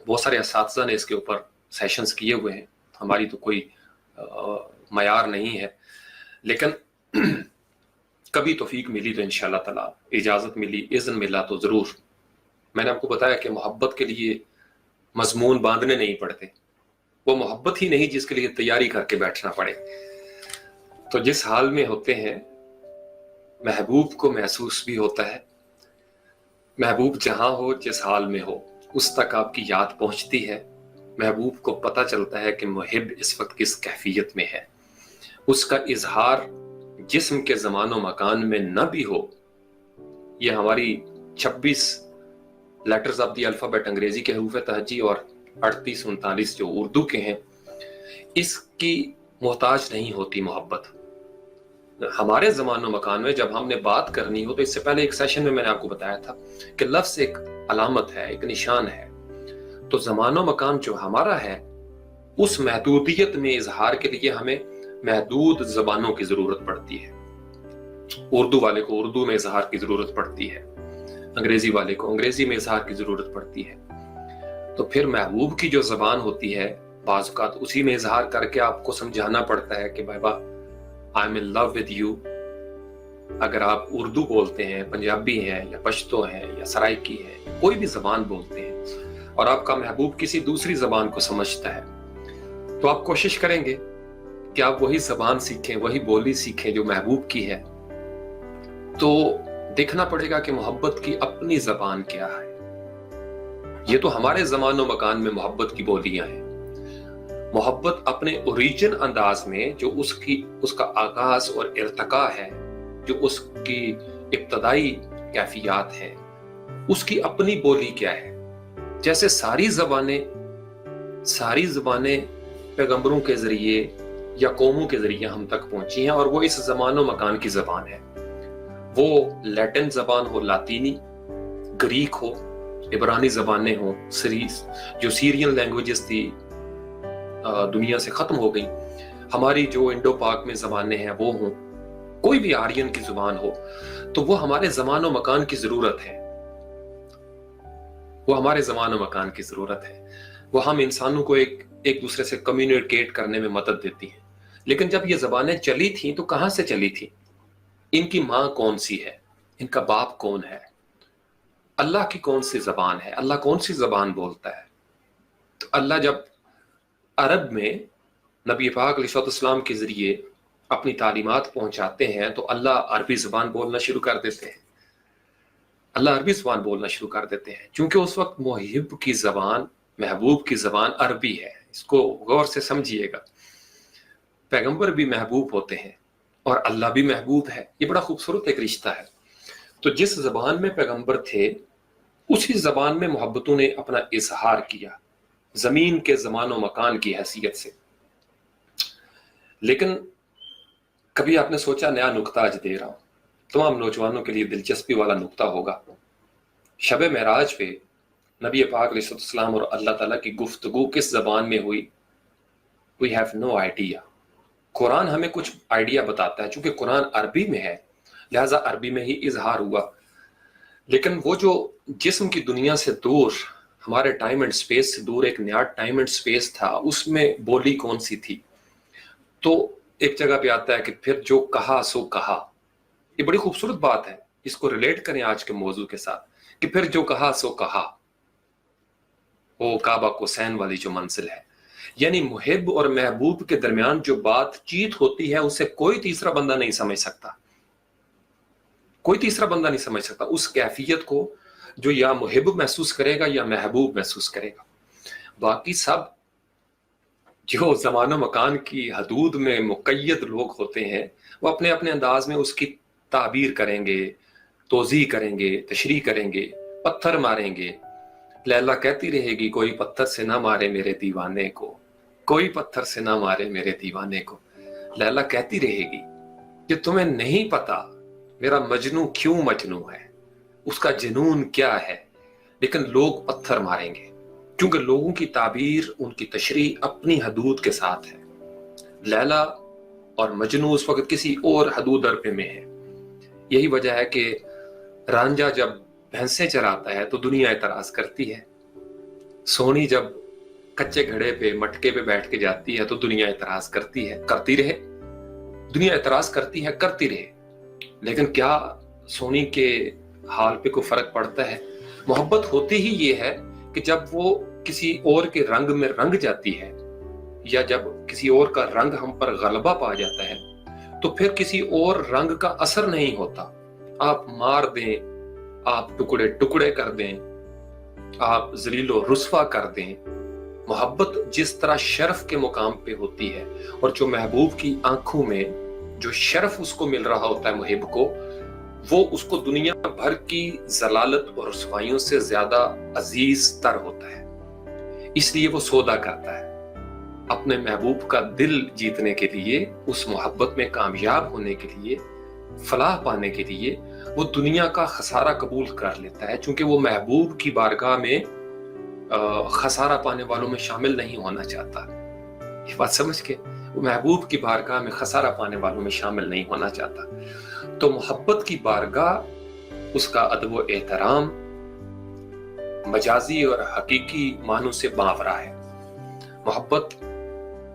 बहुत सारे असातिज़ा ने इसके ऊपर सेशंस किए हुए हैं, हमारी तो कोई मयार नहीं है, लेकिन कभी तौफीक मिली तो इंशाल्लाह ताला, इजाज़त मिली, इज़्न मिला तो ज़रूर। मैंने आपको बताया कि मोहब्बत के लिए मजमून बांधने नहीं पड़ते, वो मोहब्बत ही नहीं जिसके लिए तैयारी करके बैठना पड़े। तो जिस हाल में होते हैं महबूब को महसूस भी होता है, महबूब जहां हो, जिस हाल में हो, उस तक आपकी याद पहुंचती है। महबूब को पता चलता है कि मुहिब इस वक्त किस कैफियत में है। उसका इजहार जिस्म के ज़मानो मकान में न भी हो, ये हमारी 26 लेटर्स ऑफ द अल्फ़ाबेट अंग्रेजी के हरूफ तहजी और 38-39 जो उर्दू के हैं, इसकी मोहताज नहीं होती मोहब्बत। हमारे ज़मानो मकान में जब हमने बात करनी हो, तो इससे पहले एक सेशन में मैंने आपको बताया था कि लफ्ज़ एक अलामत है, एक निशान है। तो ज़मानो मकान जो हमारा है, उस महदूदियत में इजहार के लिए हमें महदूद ज़बानों की ज़रूरत पड़ती है। उर्दू वाले को उर्दू में इजहार की ज़रूरत पड़ती है, अंग्रेज़ी वाले को अंग्रेज़ी में इजहार की ज़रूरत पड़ती है। तो फिर महबूब की जो ज़बान होती है, बाज़ औक़ात उसी में इजहार करके आपको समझाना पड़ता है कि बाबा I am in love with you. अगर आप उर्दू बोलते हैं, पंजाबी हैं या पश्तो हैं या सराइकी हैं, कोई भी ज़बान बोलते हैं और आपका महबूब किसी दूसरी ज़बान को समझता है, तो आप कोशिश करेंगे कि आप वही ज़बान सीखें, वही बोली सीखें जो महबूब की है। तो देखना पड़ेगा कि मोहब्बत की अपनी ज़बान क्या है। ये तो हमारे ज़मानो मकान में मोहब्बत की बोलियां हैं। मोहब्बत अपने ओरिजिन अंदाज में जो उसका आगाज और इर्तका है, जो उसकी इब्तदाई कैफियत है, उसकी अपनी बोली क्या है। जैसे सारी ज़बानें पैगंबरों के ज़रिए या कौमों के ज़रिए हम तक पहुंची हैं, और वो इस ज़मान और मकान की ज़बान है। वो लैटिन ज़बान हो, लातीनी, ग्रीक हो, इब्रानी ज़बानें हो, जो सीरियन लैंग्वेजेस थी दुनिया से ख़त्म हो गई, हमारी जो इंडो पाक में ज़बानें हैं वो हों, कोई भी आर्यन की ज़ुबान हो, तो वो हमारे ज़मान और मकान की ज़रूरत है। वो हमारे ज़मान और मकान की ज़रूरत है। वो हम इंसानों को एक दूसरे से कम्युनिकेट करने में मदद देती हैं। लेकिन जब ये ज़बानें चली थी तो कहाँ से चली थी? इनकी माँ कौन सी है? इनका बाप कौन है? अल्लाह की कौन सी ज़बान है? अल्लाह कौन सी ज़बान बोलता है? तो अल्लाह जब अरब में नबी पाक अलैहिस्सलाम के ज़रिए अपनी तालीमात पहुंचाते हैं तो अल्लाह अरबी ज़बान बोलना शुरू कर देते हैं। अल्लाह अरबी ज़बान बोलना शुरू कर देते हैं, क्योंकि उस वक्त मुहिब की ज़बान, महबूब की ज़बान अरबी है। इसको गौर से समझिएगा। पैगंबर भी महबूब होते हैं और अल्लाह भी महबूब है। ये बड़ा खूबसूरत एक रिश्ता है। तो जिस ज़बान में पैगंबर थे, उसी ज़बान में मोहब्बतों ने अपना इजहार किया, ज़मीन के ज़मान व मकान की हैसियत से। लेकिन कभी आपने सोचा, नया नुक्ता आज दे रहा हूं, तमाम नौजवानों के लिए दिलचस्पी वाला नुक्ता होगा। शब मेराज पे नबी पाक अलैहिस्सलाम और अल्लाह ताला की गुफ्तगू किस ज़बान में हुई? We have no idea. कुरान हमें कुछ आइडिया बताता है, चूंकि कुरान अरबी में है लिहाजा अरबी में ही इजहार हुआ। लेकिन वो जो जिस्म की दुनिया से दूर, हमारे टाइम एंड स्पेस से दूर एक नया टाइम एंड स्पेस था, उसमें बोली कौन सी थी? तो एक जगह पे आता है कि फिर जो कहा सो कहा। ये बड़ी खूबसूरत बात है, इसको रिलेट करें आज के मौजू के साथ कि फिर जो कहा सो कहा। वो काबा कुसैन वाली जो मंजिल है, यानी मुहिब और महबूब के दरमियान जो बातचीत होती है उसे कोई तीसरा बंदा नहीं समझ सकता। कोई तीसरा बंदा नहीं समझ सकता उस कैफियत को जो या मुहिब महसूस करेगा या महबूब महसूस करेगा। बाकी सब जो ज़मानो मकान की हदूद में मुक़य्यद लोग होते हैं, वो अपने अपने अंदाज में उसकी ताबीर करेंगे, तोज़ी करेंगे, तशरीह करेंगे, पत्थर मारेंगे। लैला कहती रहेगी, कोई पत्थर से ना मारे मेरे दीवाने को, कोई पत्थर से ना मारे मेरे दीवाने को। लैला कहती रहेगी कि तुम्हें नहीं पता मेरा मजनू क्यों मजनू है, उसका जुनून क्या है, लेकिन लोग पत्थर मारेंगे क्योंकि लोगों की ताबीर, उनकी तशरीह अपनी हदूद के साथ है। लैला और मजनू उस वक्त किसी और हदूद अरबे में है। यही वजह है कि रांझा जब भैंसे चराता है तो दुनिया एतराज करती है। सोनी जब कच्चे घड़े पे, मटके पे बैठ के जाती है तो दुनिया एतराज करती है। करती रहे, दुनिया एतराज करती है, करती रहे। लेकिन क्या सोनी के हाल पे कोई फर्क पड़ता है? मोहब्बत होती ही ये है कि जब वो किसी और के रंग में रंग जाती है या जब किसी और का रंग हम पर गलबा पा जाता है तो फिर किसी और रंग का असर नहीं होता। आप मार दें, आप टुकड़े टुकड़े कर दें, आप जलीलो रुस्वा कर दें, मोहब्बत जिस तरह शर्फ के मुकाम पे होती है और जो महबूब की आंखों में जो शर्फ उसको मिल रहा होता है मुहिब को, वो उसको दुनिया भर की जलालत और रुसवाइयों से ज्यादा अजीज तर होता है। इसलिए वो सौदा करता है अपने महबूब का दिल जीतने के लिए, उस मोहब्बत में कामयाब होने के लिए, फलाह पाने के लिए वो दुनिया का खसारा कबूल कर लेता है, क्योंकि वो महबूब की बारगाह में खसारा पाने वालों में शामिल नहीं होना चाहता। ये बात समझ के, वो महबूब की बारगाह में खसारा पाने वालों में शामिल नहीं होना चाहता। तो मोहब्बत की बारगाह उसका अदब व एहतराम मजाजी और हकीकी मानों से बावरा है। मोहब्बत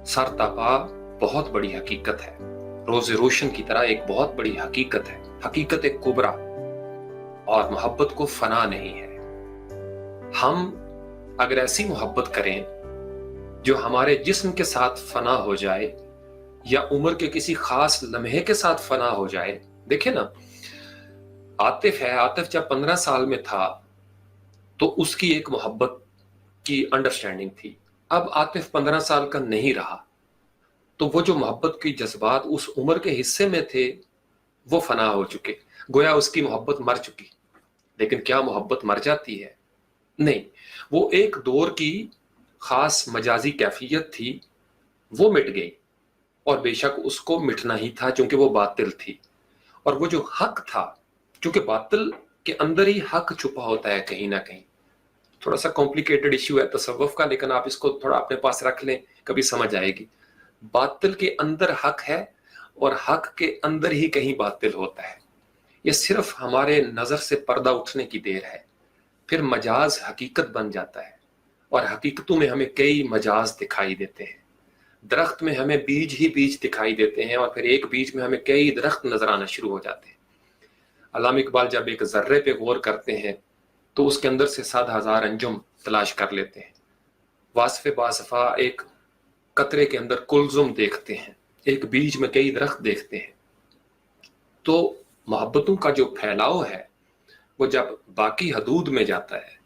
सरतापा बहुत बड़ी हकीकत है, रोज़े रोशन की तरह एक बहुत बड़ी हकीकत है, हकीकत एक कुबरा। और मोहब्बत को फना नहीं है। हम अगर ऐसी मोहब्बत करें जो हमारे जिस्म के साथ फना हो जाए या उम्र के किसी खास लम्हे के साथ फना हो जाए। देखे ना, आतिफ है, आतिफ जब 15 साल में था तो उसकी एक मोहब्बत की अंडरस्टैंडिंग थी। अब आतिफ 15 साल का नहीं रहा तो वो जो मोहब्बत की जज्बात उस उम्र के हिस्से में थे वो फना हो चुके, गोया उसकी मोहब्बत मर चुकी। लेकिन क्या मोहब्बत मर जाती है? नहीं, वो एक दौर की खास मजाजी कैफियत थी, वो मिट गई, और बेशक उसको मिटना ही था क्योंकि वो बातिल थी। और वो जो हक था, क्योंकि बातिल के अंदर ही हक छुपा होता है कहीं ना कहीं। थोड़ा सा कॉम्प्लिकेटेड इश्यू है तसव्वुफ का, लेकिन आप इसको थोड़ा अपने पास रख लें, कभी समझ आएगी। बातिल के अंदर हक है और हक के अंदर ही कहीं बातिल होता है। ये सिर्फ हमारे नजर से पर्दा उठने की देर है, फिर मजाज हकीकत बन जाता है, और हकीकतों में हमें कई मजाज दिखाई देते हैं। दरख्त में हमें बीज ही बीज दिखाई देते हैं, और फिर एक बीज में हमें कई दरख्त नजर आना शुरू हो जाते हैं। अल्लामा इकबाल जब एक जर्रे पे गौर करते हैं तो उसके अंदर से 7,000 अंजुम तलाश कर लेते हैं। वासफ़े बासफ़ा एक कतरे के अंदर कुलजुम देखते हैं, एक बीज में कई दरख्त देखते हैं। तो मोहब्बतों का जो फैलाव है वो जब बाकी हदूद में जाता है,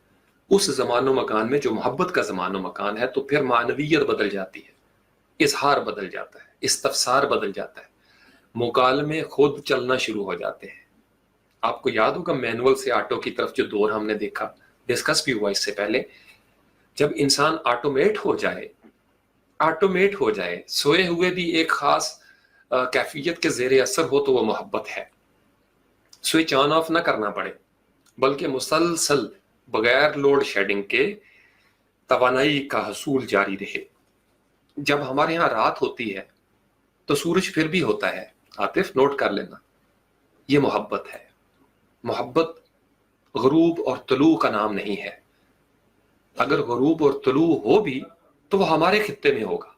उस ज़मानो मकान में जो मोहब्बत का ज़मानो मकान है, तो फिर मानवियत बदल जाती है, इजहार बदल जाता है, इस्तफसार बदल जाता है, मुकालमे खुद चलना शुरू हो जाते हैं। आपको याद होगा मैनुअल से ऑटो की तरफ जो दौर हमने देखा, डिस्कस भी हुआ इससे पहले। जब इंसान ऑटोमेट हो जाए, सोए हुए भी एक खास कैफियत के जेर असर हो, तो वो मोहब्बत है। स्विच ऑन ऑफ ना करना पड़े, बल्कि मुसलसल बगैर लोड शेडिंग के तवानाई का हसूल जारी रहे। जब हमारे यहाँ रात होती है तो सूरज फिर भी होता है। आतिफ, नोट कर लेना, ये मोहब्बत है। मोहब्बत गुरूब और तुलू का नाम नहीं है। अगर गुरूब और तुलू हो भी तो वो हमारे खित्ते में होगा।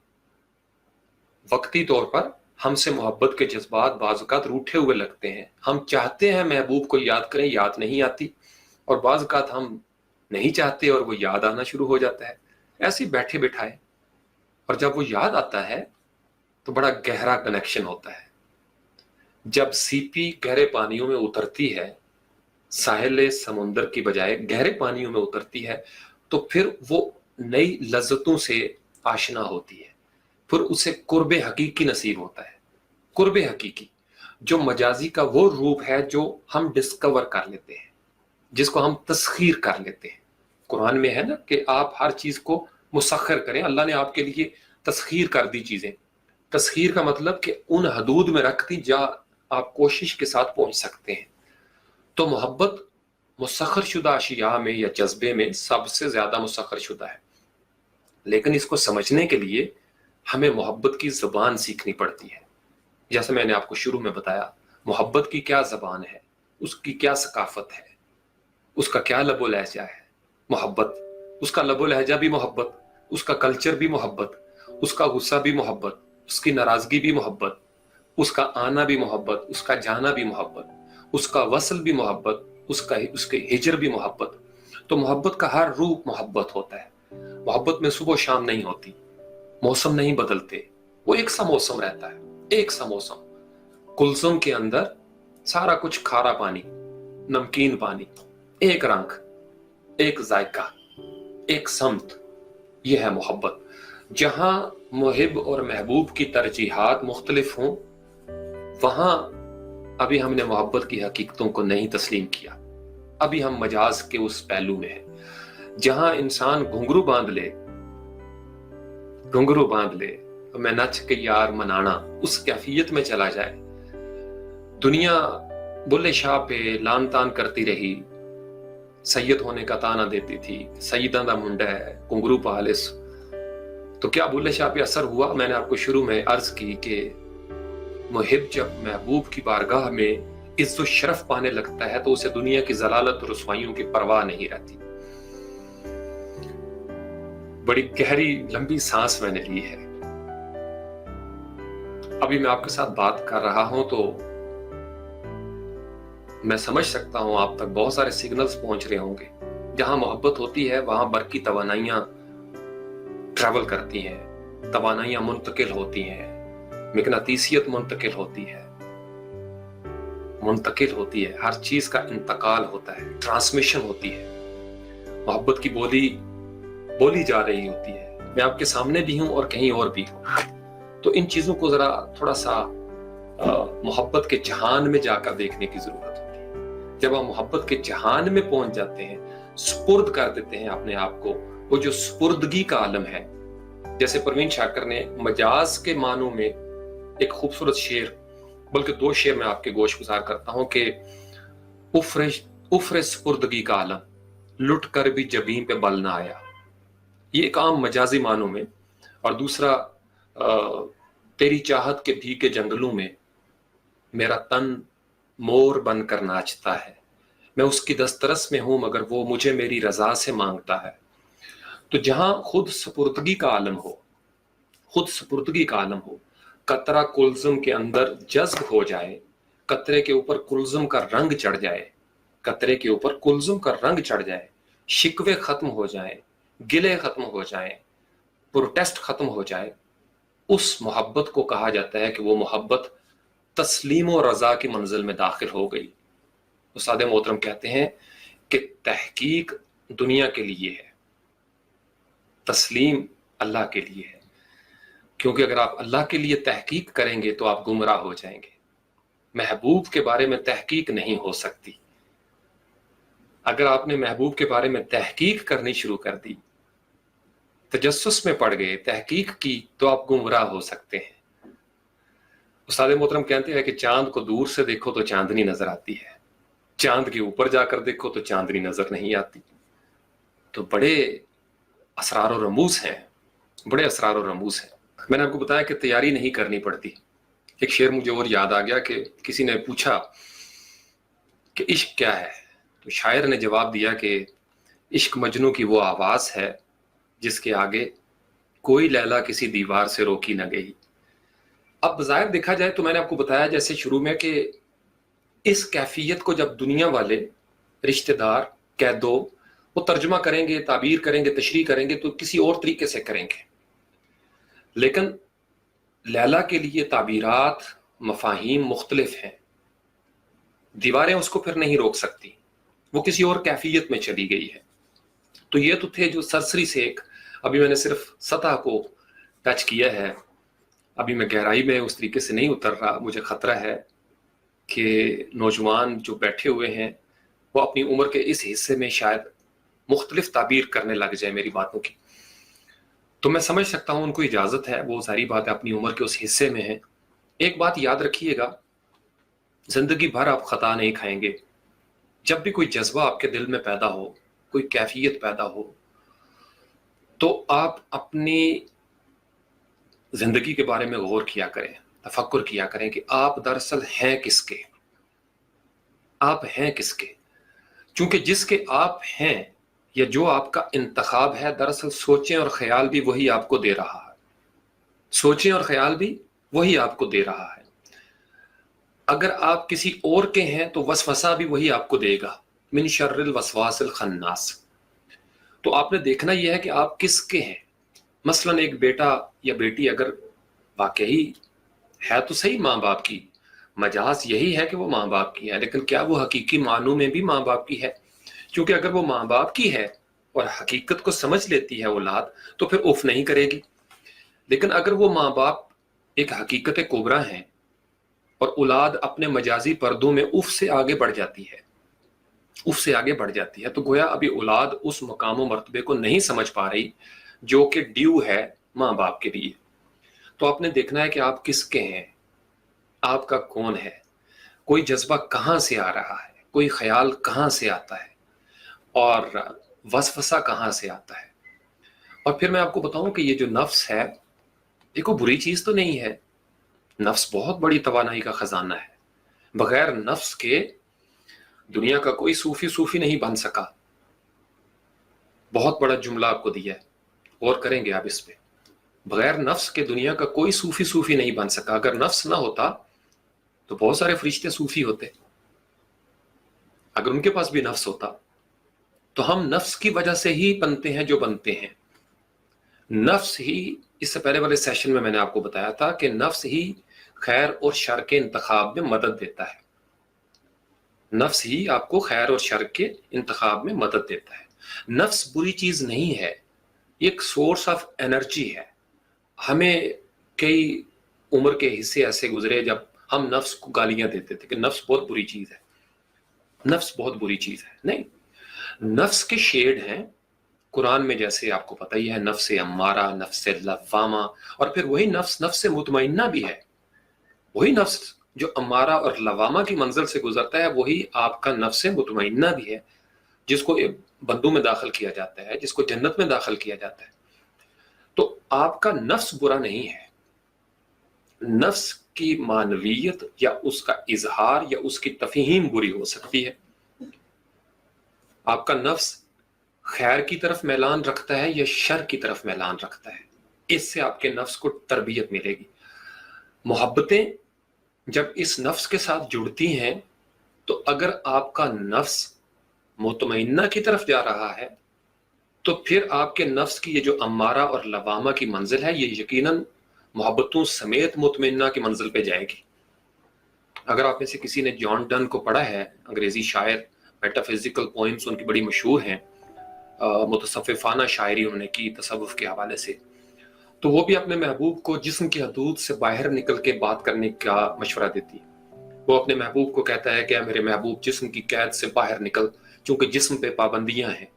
वक्ती तौर पर हमसे मोहब्बत के जज्बात बाज़-औक़ात रूठे हुए लगते हैं। हम चाहते हैं महबूब को याद करें, याद नहीं आती, और बाज़-औक़ात हम नहीं चाहते और वो याद आना शुरू हो जाता है, ऐसे बैठे बिठाए। और जब वो याद आता है तो बड़ा गहरा कनेक्शन होता है। जब सीपी गहरे पानियों में उतरती है, साहिल समुंदर की बजाय गहरे पानियों में उतरती है, तो फिर वो नई लज्जतों से आशना होती है, फिर उसे कुर्बे हकीकी नसीब होता है। कुर्बे हकीकी जो मजाजी का वो रूप है जो हम डिस्कवर कर लेते हैं, जिसको हम तस्खीर कर लेते हैं। कुरान में है ना कि आप हर चीज को मुसख्खर करें। अल्लाह ने आपके लिए तस्खीर कर दी चीजें। तस्खीर का मतलब कि उन हदूद में रख दी जहां आप कोशिश के साथ पहुंच सकते हैं। तो मोहब्बत मुसख्खर शुदा अशिया में या जज्बे में सबसे ज्यादा मुसख्खर शुदा है। लेकिन इसको समझने के लिए हमें मोहब्बत की ज़बान सीखनी पड़ती है। जैसे मैंने आपको शुरू में बताया, मोहब्बत की क्या ज़बान है, उसकी क्या सकाफत है, उसका क्या लबो लहजा है। मोहब्बत, उसका लबो लहजा भी मोहब्बत, उसका कल्चर भी मोहब्बत, उसका गुस्सा भी मोहब्बत, उसकी नाराज़गी भी मोहब्बत, उसका आना भी मोहब्बत, उसका जाना भी मोहब्बत, उसका वसल भी मोहब्बत, उसके हिजर भी मोहब्बत। तो मोहब्बत का हर रूप मोहब्बत होता है। मोहब्बत में सुबह शाम नहीं होती, मौसम नहीं बदलते, वो एक सा मौसम रहता है, एक सा मौसम। कुलसुम के अंदर सारा कुछ खारा पानी, नमकीन पानी, एक रंग, एक जायका, एक समत, यह है मोहब्बत। जहां मुहिब और महबूब की तरजीहात मुख्तलिफ हों, वहां अभी हमने मोहब्बत की हकीकतों को नहीं तस्लीम किया। अभी हम मजाज के उस पहलू में हैं जहां इंसान घुंघरू बांध ले तो मैं नच के यार मनाना, उस कैफियत में चला जाए। दुनिया बुल्ले शाह पे लान तान करती रही, सैयद होने का ताना देती थी, सईदा दा मुंडा है, घुंघरू पालिस। तो क्या बुल्ले शाह पे असर हुआ? मैंने आपको शुरू में अर्ज की कि मुहिब जब महबूब की बारगाह में इज्जत शरफ पाने लगता है तो उसे दुनिया की जलालत और रुसवाइयों की परवाह नहीं रहती। बड़ी गहरी लंबी सांस मैंने ली है। अभी मैं आपके साथ बात कर रहा हूं तो मैं समझ सकता हूं आप तक बहुत सारे सिग्नल्स पहुंच रहे होंगे। जहां मोहब्बत होती है वहां बरकी तवानाइयां ट्रैवल करती हैं, तवानाइयां मुंतकिल होती हैं, मिकनातीसियत मुंतकिल होती है, हर चीज का इंतकाल होता है, ट्रांसमिशन होती है। मोहब्बत की बोली जा रही होती है। मैं आपके सामने भी हूं और कहीं और भी हूं। तो इन चीजों को जरा थोड़ा सा मोहब्बत के जहान में जाकर देखने की जरूरत होती है। जब हम मोहब्बत के जहान में पहुंच जाते हैं سپرد کر دیتے ہیں اپنے آپ کو، وہ جو سپردگی کا عالم ہے. جیسے پروین شاکر نے مجاز کے معنوں میں ایک خوبصورت شعر، بلکہ 2 شعر میں آپ کے گوش گزار کرتا ہوں کہ افر سپردگی کا عالم لٹ کر بھی جبیں پہ بل نہ آیا. یہ ایک عام مجازی معنوں میں. اور دوسرا تیری چاہت کے بھیگے جنگلوں میں میرا تن مور بن کر ناچتا ہے، میں اس کی دسترس میں ہوں مگر وہ مجھے میری رضا سے مانگتا ہے. تو جہاں خود سپردگی کا عالم ہو، خود سپردگی کا عالم ہو، قطرہ کلزم کے اندر جذب ہو جائے، قطرے کے اوپر کلزم کا رنگ چڑھ جائے، قطرے کے اوپر کلزم کا رنگ چڑھ جائے، شکوے ختم ہو جائیں، گلے ختم ہو جائیں، پروٹیسٹ ختم ہو جائے، اس محبت کو کہا جاتا ہے کہ وہ محبت تسلیم و رضا کی منزل میں داخل ہو گئی. استاد محترم کہتے ہیں کہ تحقیق دنیا کے لیے ہے، تسلیم اللہ کے لیے ہے. کیونکہ اگر آپ اللہ کے لیے تحقیق کریں گے تو آپ گمراہ ہو جائیں گے. محبوب کے بارے میں تحقیق نہیں ہو سکتی. اگر آپ نے محبوب کے بارے میں تحقیق کرنی شروع کر دی، تجسس میں پڑ گئے، تحقیق کی، تو آپ گمراہ ہو سکتے ہیں. استاد محترم کہتے ہیں کہ چاند کو دور سے دیکھو تو چاندنی نظر آتی ہے، چاند کے اوپر جا کر دیکھو تو چاندنی نظر نہیں آتی. تو بڑے اسرار و رموز ہیں، بڑے اسرار و رموز ہیں. میں نے آپ کو بتایا کہ تیاری نہیں کرنی پڑتی. ایک شعر مجھے اور یاد آ گیا کہ کسی نے پوچھا کہ عشق کیا ہے، تو شاعر نے جواب دیا کہ عشق مجنوں کی وہ آواز ہے جس کے آگے کوئی لیلا کسی دیوار سے روکی نہ گئی. اب بظاہر دیکھا جائے تو میں نے آپ کو بتایا جیسے شروع میں کہ اس کیفیت کو جب دنیا والے رشتہ دار قیدو وہ ترجمہ کریں گے، تعبیر کریں گے، تشریح کریں گے تو کسی اور طریقے سے کریں گے. لیکن لیلا کے لیے تعبیرات، مفاہیم مختلف ہیں. دیواریں اس کو پھر نہیں روک سکتی، وہ کسی اور کیفیت میں چلی گئی ہے. تو یہ تو تھے جو سرسری سے ایک، ابھی میں نے صرف سطح کو ٹچ کیا ہے، ابھی میں گہرائی میں اس طریقے سے نہیں اتر رہا. مجھے خطرہ ہے کہ نوجوان جو بیٹھے ہوئے ہیں وہ اپنی عمر کے اس حصے میں شاید مختلف تعبیر کرنے لگ جائے میری باتوں کی. تو میں سمجھ سکتا ہوں ان کو اجازت ہے، وہ ساری باتیں اپنی عمر کے اس حصے میں ہیں. ایک بات یاد رکھیے گا، زندگی بھر آپ خطا نہیں کھائیں گے. جب بھی کوئی جذبہ آپ کے دل میں پیدا ہو، کوئی کیفیت پیدا ہو، تو آپ اپنی زندگی کے بارے میں غور کیا کریں، تفکر کیا کریں کہ آپ دراصل ہیں کس کے، آپ ہیں کس کے. چونکہ جس کے آپ ہیں یا جو آپ کا انتخاب ہے، دراصل سوچیں اور خیال بھی وہی آپ کو دے رہا ہے. سوچیں اور خیال بھی وہی آپ کو دے رہا ہے. اگر آپ کسی اور کے ہیں تو وسوسہ بھی وہی آپ کو دے گا. من شر الوسواس الخناس. تو آپ نے دیکھنا یہ ہے کہ آپ کس کے ہیں. مثلا ایک بیٹا یا بیٹی اگر واقعی ہے تو صحیح ماں باپ کی، مجاز یہی ہے کہ وہ ماں باپ کی ہے، لیکن کیا وہ حقیقی معنوں میں بھی ماں باپ کی ہے؟ کیونکہ اگر وہ ماں باپ کی ہے اور حقیقت کو سمجھ لیتی ہے اولاد تو پھر اف نہیں کرے گی. لیکن اگر وہ ماں باپ ایک حقیقت کبریٰ ہیں اور اولاد اپنے مجازی پردوں میں اف سے آگے بڑھ جاتی ہے، اف سے آگے بڑھ جاتی ہے، تو گویا ابھی اولاد اس مقام و مرتبے کو نہیں سمجھ پا رہی جو کہ ڈیو ہے ماں باپ کے لیے. تو آپ نے دیکھنا ہے کہ آپ کس کے ہیں، آپ کا کون ہے، کوئی جذبہ کہاں سے آ رہا ہے، کوئی خیال کہاں سے آتا ہے، اور وسوسہ کہاں سے آتا ہے. اور پھر میں آپ کو بتاؤں کہ یہ جو نفس ہے یہ کوئی بری چیز تو نہیں ہے. نفس بہت بڑی توانائی کا خزانہ ہے. بغیر نفس کے دنیا کا کوئی صوفی نہیں بن سکا. بہت بڑا جملہ آپ کو دیا ہے، غور کریں گے آپ اس پہ. بغیر نفس کے دنیا کا کوئی صوفی نہیں بن سکا. اگر نفس نہ ہوتا تو بہت سارے فرشتے صوفی ہوتے. اگر ان کے پاس بھی نفس ہوتا تو ہم نفس کی وجہ سے ہی بنتے ہیں جو بنتے ہیں. نفس ہی، اس سے پہلے والے سیشن میں نے آپ کو بتایا تھا کہ نفس ہی خیر اور شر کے انتخاب میں مدد دیتا ہے. نفس ہی آپ کو خیر اور شر کے انتخاب میں مدد دیتا ہے. نفس بری چیز نہیں ہے، ایک سورس آف انرجی ہے. ہمیں کئی عمر کے حصے ایسے گزرے جب ہم نفس کو گالیاں دیتے تھے کہ نفس بہت بری چیز ہے، نفس بہت بری چیز ہے. نہیں، नफ्स के शेड हैं कुरान में, जैसे आपको पता ही है, नफ्स अम्मारा, नफ्स लवामा, और फिर वही नफ्स नफ्स मुतमइन्ना भी है। वही नफ्स जो अम्मारा और लवामा की मंजिल से गुजरता है वही आपका नफ्स मुतमइन्ना भी है, जिसको बंदों में दाखिल किया जाता है, जिसको जन्नत में दाखिल किया जाता है। तो आपका नफ्स बुरा नहीं है। नफ्स की मानवीयत या उसका इजहार या उसकी तफहीम बुरी हो सकती है। आपका नफ्स खैर की तरफ मैलान रखता है या शर की तरफ मैलान रखता है, इससे आपके नफ्स को तरबियत मिलेगी। मोहब्बतें जब इस नफ्स के साथ जुड़ती हैं तो अगर आपका नफ्स मुतमइन्ना की तरफ जा रहा है तो फिर आपके नफ्स की ये जो अम्मारा और लवामा की मंजिल है ये यकीनन मोहब्बतों समेत मुतमइन्ना की मंजिल पे जाएगी। अगर आप में से किसी ने जॉन डन को पढ़ा है, अंग्रेजी शायर, मेटाफिजिकल पोइम्स उनकी बड़ी मशहूर हैं, मुतसफ़िफ़ाना शायरी उन्होंने की तसव्वुफ़ के हवाले से, तो वो भी अपने महबूब को जिस्म की हदूद से बाहर निकल के बात करने का मशवरा देती है। वो अपने महबूब को कहता है कि मेरे महबूब जिस्म की कैद से बाहर निकल, चूंकि जिस्म पे पाबंदियां हैं,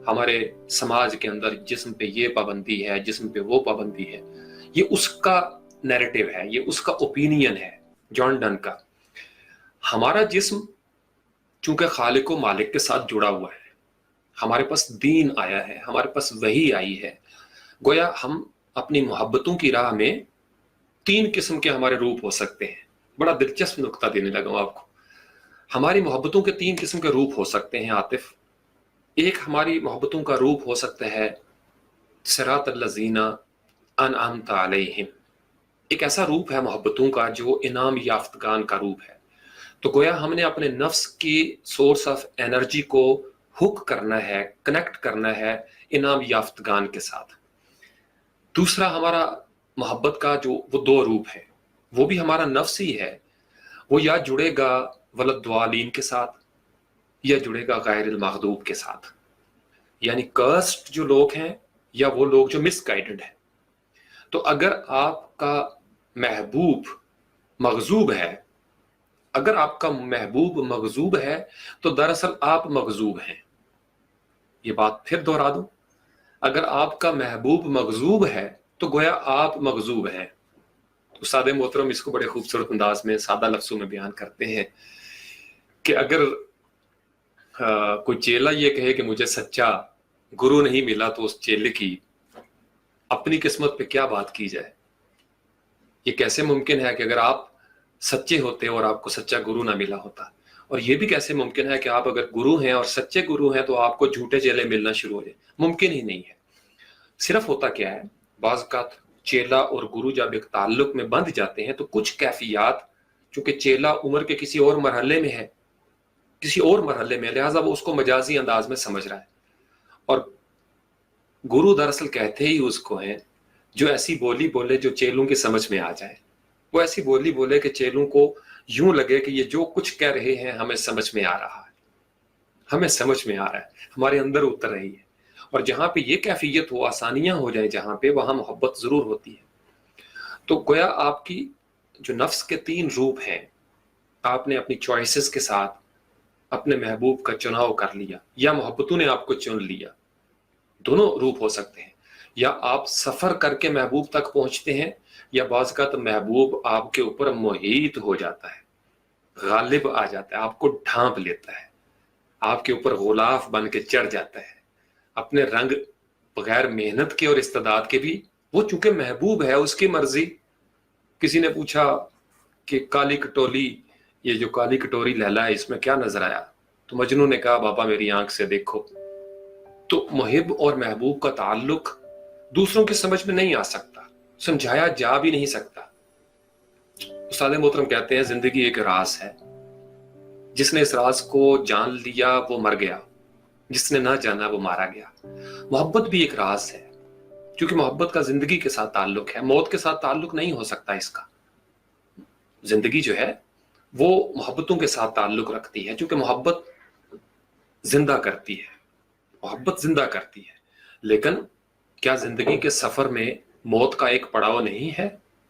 हमारे समाज के अंदर जिस्म पे ये पाबंदी है, जिस्म पे वो पाबंदी है। ये उसका नैरेटिव है, ये उसका ओपिनियन है जॉन डन का। हमारा जिस्म चूंकि खालिक व मालिक के साथ जुड़ा हुआ है, हमारे पास दीन आया है, हमारे पास वही आई है, गोया हम अपनी मोहब्बतों की राह में 3 किस्म के हमारे रूप हो सकते हैं। बड़ा दिलचस्प नुक्ता देने लगा हूं आपको। हमारी मोहब्बतों के 3 किस्म के रूप हो सकते हैं आतिफ। एक हमारी मोहब्बतों का रूप हो सकता है सिरातल लज़ीना अनअमता अलैहिम। एक ऐसा रूप है मोहब्बतों का जो इनाम याफ्तगान का रूप है। तो गोया हमने अपने नफ्स की सोर्स ऑफ एनर्जी को हुक करना है, कनेक्ट करना है इनाम याफ्तगान के साथ। दूसरा हमारा मोहब्बत का जो वो 2 रूप है, वो भी हमारा नफ्स ही है। वो या जुड़ेगा वलद्वालीन के साथ या जुड़ेगा गैरिल मग़दूब के साथ, यानी कर्स्ड जो लोग हैं या वो लोग जो मिसगाइडेड हैं। तो अगर आपका महबूब मग़ज़ूब है, अगर आपका महबूब मग़ज़ूब है तो दरअसल आप मग़ज़ूब हैं। ये बात फिर दोहरा दूं, अगर आपका महबूब मग़ज़ूब है तो गोया आप मग़ज़ूब हैं। उस्ताद मोहतरम इसको बड़े खूबसूरत अंदाज में सादा लफ्ज़ों में बयान करते हैं कि अगर कोई चेला ये कहे कि मुझे सच्चा गुरु नहीं मिला तो उस चेले की अपनी किस्मत पे क्या बात की जाए। ये कैसे मुमकिन है कि अगर आप सच्चे होते और आपको सच्चा गुरु ना मिला होता, और ये भी कैसे मुमकिन है कि आप अगर गुरु हैं और सच्चे गुरु हैं तो आपको झूठे चेले मिलना शुरू हो जाए। मुमकिन ही नहीं है। सिर्फ होता क्या है, बाज़ औक़ात चेला और गुरु जब एक ताल्लुक में बंध जाते हैं तो कुछ कैफियत, चूंकि चेला उम्र के किसी और मरहले में है, किसी और मरहले में, लिहाजा वो उसको मजाजी अंदाज में समझ रहा है, और गुरु दरअसल कहते ही उसको हैं जो ऐसी बोली बोले जो चेलों की समझ में आ जाए। वो ऐसी बोली बोले कि चेलों को यूं लगे कि ये जो कुछ कह रहे हैं हमें समझ में आ रहा है, हमें समझ में आ रहा है, हमारे अंदर उतर रही है। और जहां पे ये कैफियत हो, आसानियां हो जाए जहां पे, वहां मोहब्बत जरूर होती है। तो गोया आपकी जो नफ्स के 3 रूप हैं, आपने अपनी चॉइसेस के साथ अपने महबूब का चुनाव कर लिया या मोहब्बतों ने आपको चुन लिया। दोनों रूप हो सकते हैं, या आप सफर करके महबूब तक पहुंचते हैं, या बाज़ का तो महबूब आपके ऊपर मोहित हो जाता है, गालिब आ जाता है, आपको ढांप लेता है, आपके ऊपर गुलाफ बन के चढ़ जाता है, अपने रंग बगैर मेहनत के और इस्तेदाद के भी। वो चूंकि महबूब है, उसकी मर्जी। किसी ने पूछा कि काली कटोरी, ये जो काली कटोरी लैला है इसमें क्या नजर आया, तो मजनू ने कहा बाबा मेरी आंख से देखो। तो मुहिब और महबूब का ताल्लुक दूसरों की समझ में नहीं आ सकता, समझाया जा भी नहीं सकता। उस्ताद मोहतरम कहते हैं जिंदगी एक राज है, जिसने इस राज को जान लिया वो मर गया, जिसने ना जाना वो मारा गया। मोहब्बत भी एक राज है, क्योंकि मोहब्बत का जिंदगी के साथ ताल्लुक है, मौत के साथ ताल्लुक नहीं हो सकता इसका। जिंदगी जो है वो मोहब्बतों के साथ ताल्लुक रखती है, क्योंकि मोहब्बत जिंदा करती है, मोहब्बत जिंदा करती है। लेकिन क्या जिंदगी के सफर में मौत का एक पड़ाव नहीं है?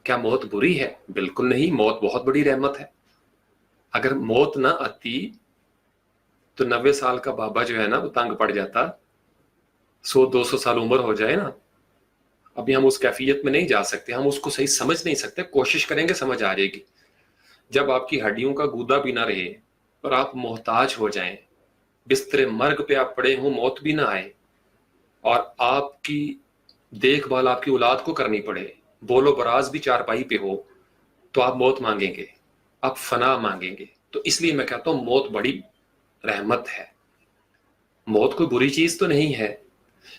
क्या मौत बुरी है? बिल्कुल नहीं, मौत बहुत बड़ी रहमत है। अगर मौत ना आती तो 90 साल का बाबा जो है ना वो तंग पड़ जाता, 100-200 साल उम्र हो जाए ना, अभी हम उस कैफियत में नहीं जा सकते, हम उसको सही समझ नहीं सकते, कोशिश करेंगे समझ आ जाएगी। जब आपकी हड्डियों का गूदा भी ना रहे और आप मोहताज हो जाएं, बिस्तरे मर्ग पे आप पड़े हों, मौत भी ना आए और आपकी देखभाल आपकी औलाद को करनी पड़े, बोलो बराज भी चारपाई पे हो, तो आप मौत मांगेंगे, आप फना मांगेंगे। तो इसलिए मैं कहता हूं मौत बड़ी रहमत है, मौत कोई बुरी चीज तो नहीं है,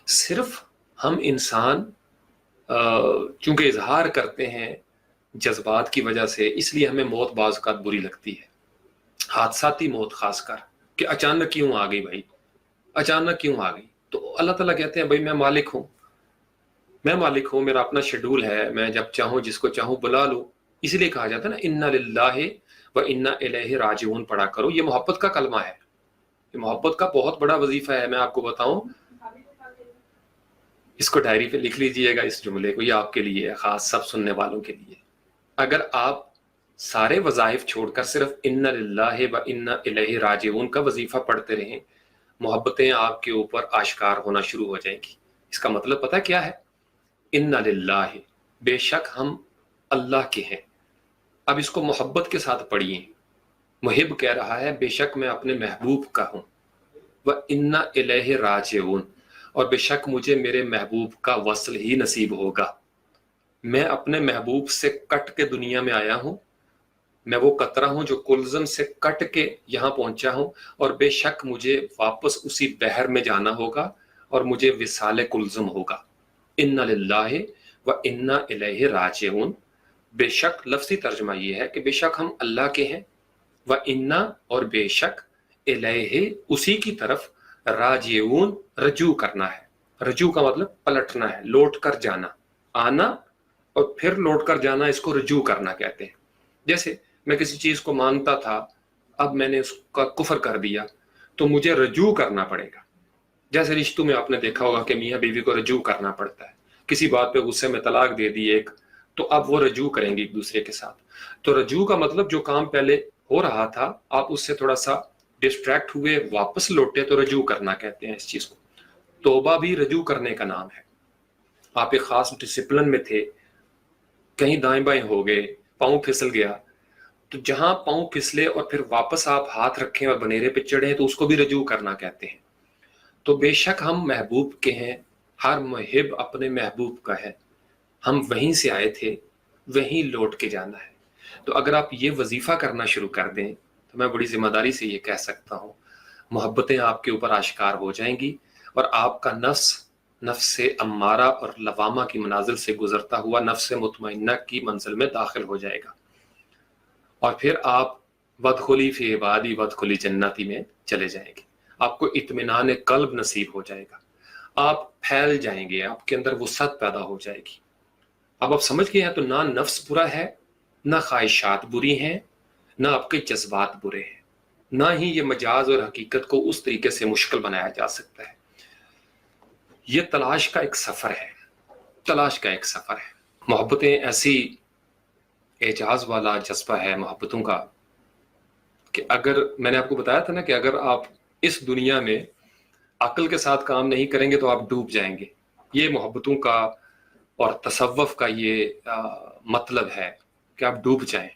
सिर्फ हम इंसान चूंकि इजहार करते हैं जज्बात की वजह से, इसलिए हमें मौत बाज़ औक़ात बुरी लगती है, हादसाती मौत खासकर, कि अचानक क्यों आ गई भाई, अचानक क्यों आ गई। तो अल्लाह ताला कहते हैं भाई मैं मालिक हूं, मैं मालिक हूं, मेरा अपना शेड्यूल है, मैं जब चाहूं जिसको चाहूं बुला लूं। इसलिए कहा जाता है ना इन्ना लिल्लाहि व इन्ना इलैहि राजिऊन पढ़ा करो, ये मोहब्बत का कलमा है, ये मोहब्बत का बहुत बड़ा वजीफा है। मैं आपको बताऊं, इसको डायरी पे लिख लीजिएगा, इस जुमले को, ये आपके लिए है, खास सब सुनने वालों के लिए। अगर आप सारे वज़ाइफ छोड़कर सिर्फ इन्ना लिल्लाहि व इन्ना इलैहि राजिऊन का वजीफा पढ़ते रहें, मोहब्बतें आपके ऊपर आश्कार होना शुरू हो जाएंगी। इसका मतलब पता क्या है? इन्ना लिल्लाहि, बेशक हम अल्लाह के हैं। अब इसको मोहब्बत के साथ पढ़िए, मुहिब कह रहा है बेशक मैं अपने महबूब का हूं, व इन्ना इलैहि राजिऊन, और बेशक मुझे मेरे महबूब का वसल ही नसीब होगा। मैं अपने महबूब से कट के दुनिया में आया हूं, मैं वो कतरा हूं जो कुलज़म से कट के यहां पहुंचा हूं, और बेशक मुझे वापस उसी बहर में जाना होगा और मुझे विसाले कुलज़म होगा। इन्ना लिल्लाहि व इन्ना इलैहि राजिऊन, बेशक लफ्ज़ी तर्जुमा ये है कि बेशक हम अल्लाह के हैं, व इन्ना और बेशक, इलैहि उसी की तरफ, राजिऊन रजू करना है। रजू का मतलब पलटना है, लौट कर जाना, आना और फिर लौट कर जाना, इसको रजू करना कहते हैं। जैसे मैं किसी चीज को मानता था, अब मैंने उसका कुफर कर दिया, तो मुझे रजू करना पड़ेगा। जैसे रिश्तों में आपने देखा होगा कि मियाँ बीवी को रजू करना पड़ता है, किसी बात पे गुस्से में तलाक दे दी एक, तो अब वो रजू करेंगे एक दूसरे के साथ। तो रजू का मतलब जो काम पहले हो रहा था आप उससे थोड़ा सा डिस्ट्रैक्ट हुए, वापस लौटे, तो रजू करना कहते हैं इस चीज को। तौबा भी रजू करने का नाम है। आप एक खास डिसिप्लिन में थे, कहीं दाएं बाएं हो गए, पाँव फिसल गया, तो जहां पाँव फिसले और फिर वापस आप हाथ रखें और बनेरे पे चढ़े, तो उसको भी रजू करना कहते हैं। तो बेशक हम महबूब के हैं, हर मुहिब अपने महबूब का है, हम वहीं से आए थे, वहीं लौट के जाना है। तो अगर आप ये वजीफा करना शुरू कर दें, तो मैं बड़ी जिम्मेदारी से ये कह सकता हूँ, मोहब्बतें आपके ऊपर आश्कार हो जाएंगी और आपका नफ्स से अम्मारा और लवामा की मनाजिल से गुजरता हुआ नफ्स मुतमइन्ना की मंजिल में दाखिल हो जाएगा, और फिर आप वदखुली फी इबादी वदखुली जन्नती में चले जाएंगे। आपको इत्मीनान कल्ब नसीब हो जाएगा, आप फैल जाएंगे, आपके अंदर वुसअत पैदा हो जाएगी। अब आप समझ गए हैं, तो ना नफ्स बुरा है, ना ख्वाहिशात बुरी हैं, ना आपके जज्बात बुरे हैं, ना ही ये मजाज और हकीकत को उस तरीके से मुश्किल बनाया जा सकता है। ये तलाश का एक सफर है, तलाश का एक सफर है। मोहब्बतें ऐसी एजाज वाला जज्बा है मोहब्बतों का, कि अगर मैंने आपको बताया था ना कि अगर आप इस दुनिया में अक्ल के साथ काम नहीं करेंगे तो आप डूब जाएंगे। ये मोहब्बतों का और तसव्वुफ का ये मतलब है कि आप डूब जाएं,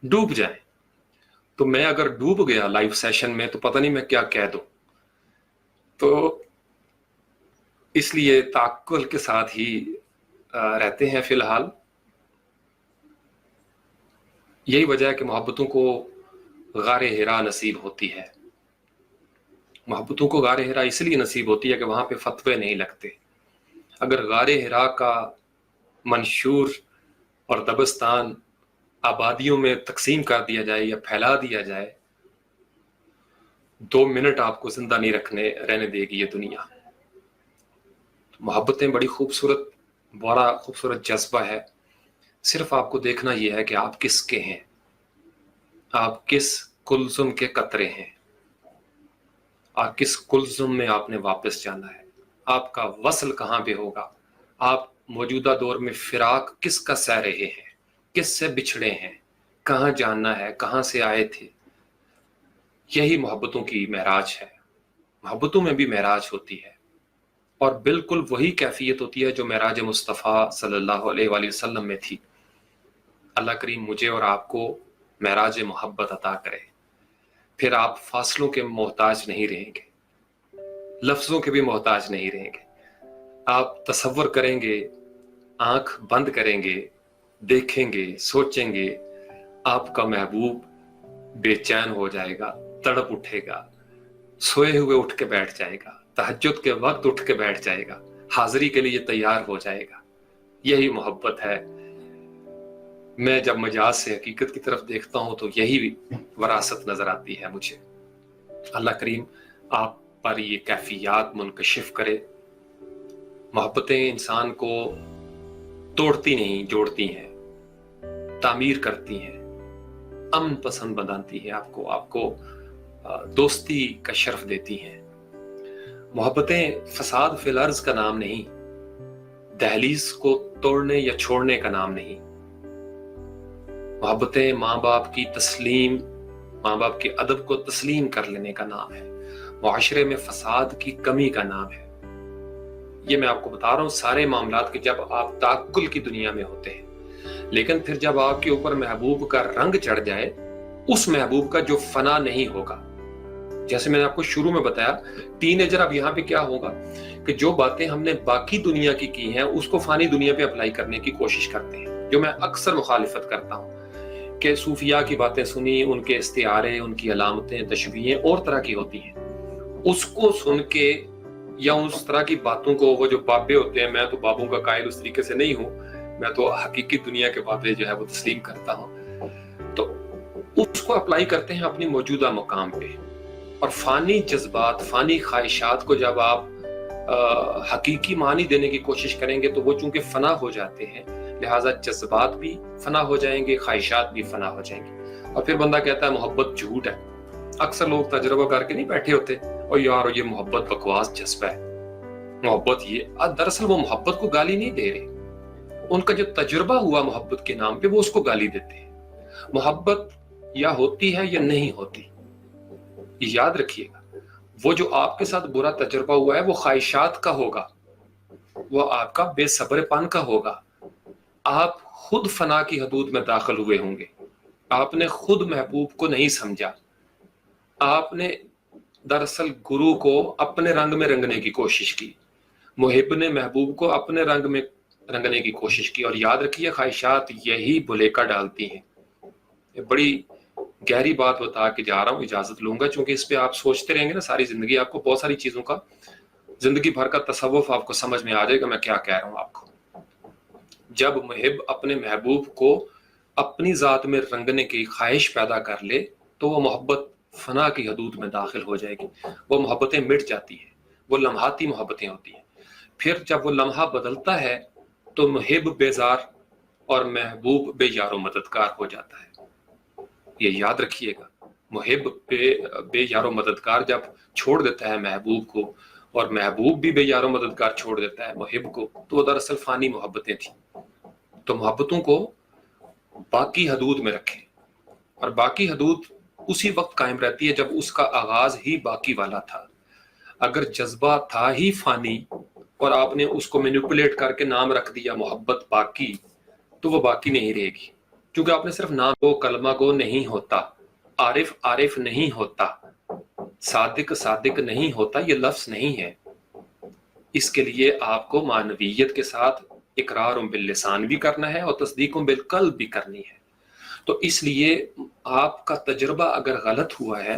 डूब जाएं। तो मैं अगर डूब गया लाइव सेशन में तो पता नहीं मैं क्या कह दूं। तो इसलिए ताक्कुल के साथ ही रहते हैं फिलहाल। यही वजह है कि मोहब्बतों को गारे हिरा नसीब होती है। मोहब्बतों को गारे हिरा इसलिए नसीब होती है कि वहां पे फतवे नहीं लगते। अगर गारे हिरा का मंशूर और दबस्तान आबादियों में तकसीम कर दिया जाए या फैला दिया जाए, 2 मिनट आपको जिंदा नहीं रहने देगी ये दुनिया। मोहब्बतें बड़ी खूबसूरत, बड़ा खूबसूरत जज्बा है। सिर्फ आपको देखना यह है कि आप किसके हैं, आप किस कुलजुम के कतरे हैं, आप किस कुलजुम में आपने वापस जाना है, आपका वसल कहाँ पे होगा, आप मौजूदा दौर में फिराक किसका सह रहे हैं, किस से बिछड़े हैं, कहाँ जाना है, कहाँ से आए थे। यही मोहब्बतों की महराज है। मोहब्बतों में भी महराज होती है, और बिल्कुल वही कैफियत होती है जो महराज मुस्तफ़ा सल्लल्लाहु अलैहि वसल्लम में थी। अल्लाह करीम मुझे और आपको महराज मोहब्बत अता करे, फिर आप फासलों के मोहताज नहीं रहेंगे, लफ्जों के भी मोहताज नहीं रहेंगे। आप तसव्वुर करेंगे, आंख बंद करेंगे, देखेंगे, सोचेंगे, आपका महबूब बेचैन हो जाएगा, तड़प उठेगा, सोए हुए उठ के बैठ जाएगा, तहज्जुद के वक्त उठ के बैठ जाएगा, हाजिरी के लिए तैयार हो जाएगा। यही मोहब्बत है। मैं जब मजाज से हकीकत की तरफ देखता हूं तो यही वरासत नजर आती है मुझे। अल्लाह करीम आप पर ये कैफियत मुनकशिफ करे। मोहब्बतें इंसान को तोड़ती नहीं, जोड़ती हैं, तामीर करती हैं, अमन पसंद बनाती हैं, आपको दोस्ती का शर्फ देती हैं। मोहब्बतें फसाद फिल अर्ज का नाम नहीं, दहलीज को तोड़ने या छोड़ने का नाम नहीं। मोहब्बतें माँ बाप की तस्लीम, माँ बाप के अदब को तस्लीम कर लेने का नाम है, मुआशरे में फसाद की कमी का नाम है। ये मैं आपको बता रहा हूँ सारे मामलात के जब आप ताकुल की दुनिया में होते हैं, लेकिन फिर जब आपके ऊपर महबूब का रंग चढ़ जाए, उस महबूब का जो फना नहीं होगा। जैसे मैंने आपको शुरू में बताया, टीनेजर अब यहाँ पे क्या होगा कि जो बातें हमने बाकी दुनिया की हैं उसको फानी दुनिया पे अप्लाई करने की कोशिश करते हैं, जो मैं अक्सर मुखालिफत करता हूँ कि सूफिया की बातें सुनी, उनके इस्तिआरे, उनकी अलामतें, तशबीहें और तरह की होती हैं, उसको सुन के या उस तरह की बातों को, वो जो बाबे होते हैं, मैं तो बाबों का कायल उस तरीके से नहीं हूँ, मैं तो हकीकी दुनिया के बातें जो है वो तस्लीम करता हूँ, तो उसको अप्लाई करते हैं अपनी मौजूदा मुकाम पे। और फानी जज्बात, फानी ख्वाहिशात को जब आप हकीकी मानी देने की कोशिश करेंगे तो वो चूंकि फना हो जाते हैं, लिहाजा जज्बात भी फना हो जाएंगे, ख्वाहिशात भी फना हो जाएंगे। और फिर बंदा कहता है मोहब्बत झूठ है। अक्सर लोग तजुर्बा करके नहीं बैठे होते, और यार ये मोहब्बत बकवास जज्बा है, मोहब्बत ये, दरअसल वो मोहब्बत को गाली नहीं दे रहे, उनका जो तजुर्बा हुआ मोहब्बत के नाम पे वो उसको गाली देते हैं। मोहब्बत या होती है या नहीं होती, याद रखिएगा। वो जो आपके साथ बुरा तजुर्बा हुआ है वो ख्वाहिशात का होगा, वो आपका बेसब्रपन का होगा। आप खुद फना की हदूद में दाखिल हुए होंगे, आपने खुद महबूब को नहीं समझा, आपने दरअसल गुरु को अपने रंग में रंगने की कोशिश की, मुहिब ने महबूब को अपने रंग में रंगने की कोशिश की। और याद रखिए, ख्वाहिशात यही भुलेखा डालती हैं। ये बड़ी गहरी बात बता के जा रहा हूँ, इजाजत लूंगा, क्योंकि इस पे आप सोचते रहेंगे ना सारी जिंदगी, आपको बहुत सारी चीजों का, जिंदगी भर का तसव्वुफ आपको समझ में आ जाएगा मैं क्या कह रहा हूँ आपको। जब मुहिब अपने महबूब को अपनी जात में रंगने की ख्वाहिश पैदा कर ले तो वो मोहब्बत फना की हदूद में दाखिल हो जाएगी, वो मोहब्बतें मिट जाती हैं, वो लम्हाती मोहब्बतें होती हैं। फिर जब वो लम्हा बदलता है तो मुहिब बेजार और महबूब बेयारो मददगार हो जाता है। ये याद रखिएगा, मुहिब बेयारो मददगार जब छोड़ देता है महबूब को, और महबूब भी बेयारो मददगार छोड़ देता है मुहिब को, तो वो दरअसल फानी मोहब्बतें थी। तो मोहब्बतों को बाकी हदूद में रखें, और बाकी हदूद उसी वक्त कायम रहती है जब उसका आगाज ही बाकी वाला था। अगर जज्बा था ही फानी और आपने उसको मैनिपुलेट करके नाम रख दिया मोहब्बत बाकी, तो वो बाकी नहीं रहेगी, क्योंकि आपने सिर्फ नाम को, कलमा को नहीं होता, आरिफ आरिफ नहीं होता, सादिक सादिक नहीं होता, ये लफ्ज नहीं है। इसके लिए आपको मानवीयत के साथ इकरार बिल्लिसान भी करना है और तस्दीक बिलकल्ब भी करनी है। तो इसलिए आपका तजुर्बा अगर गलत हुआ है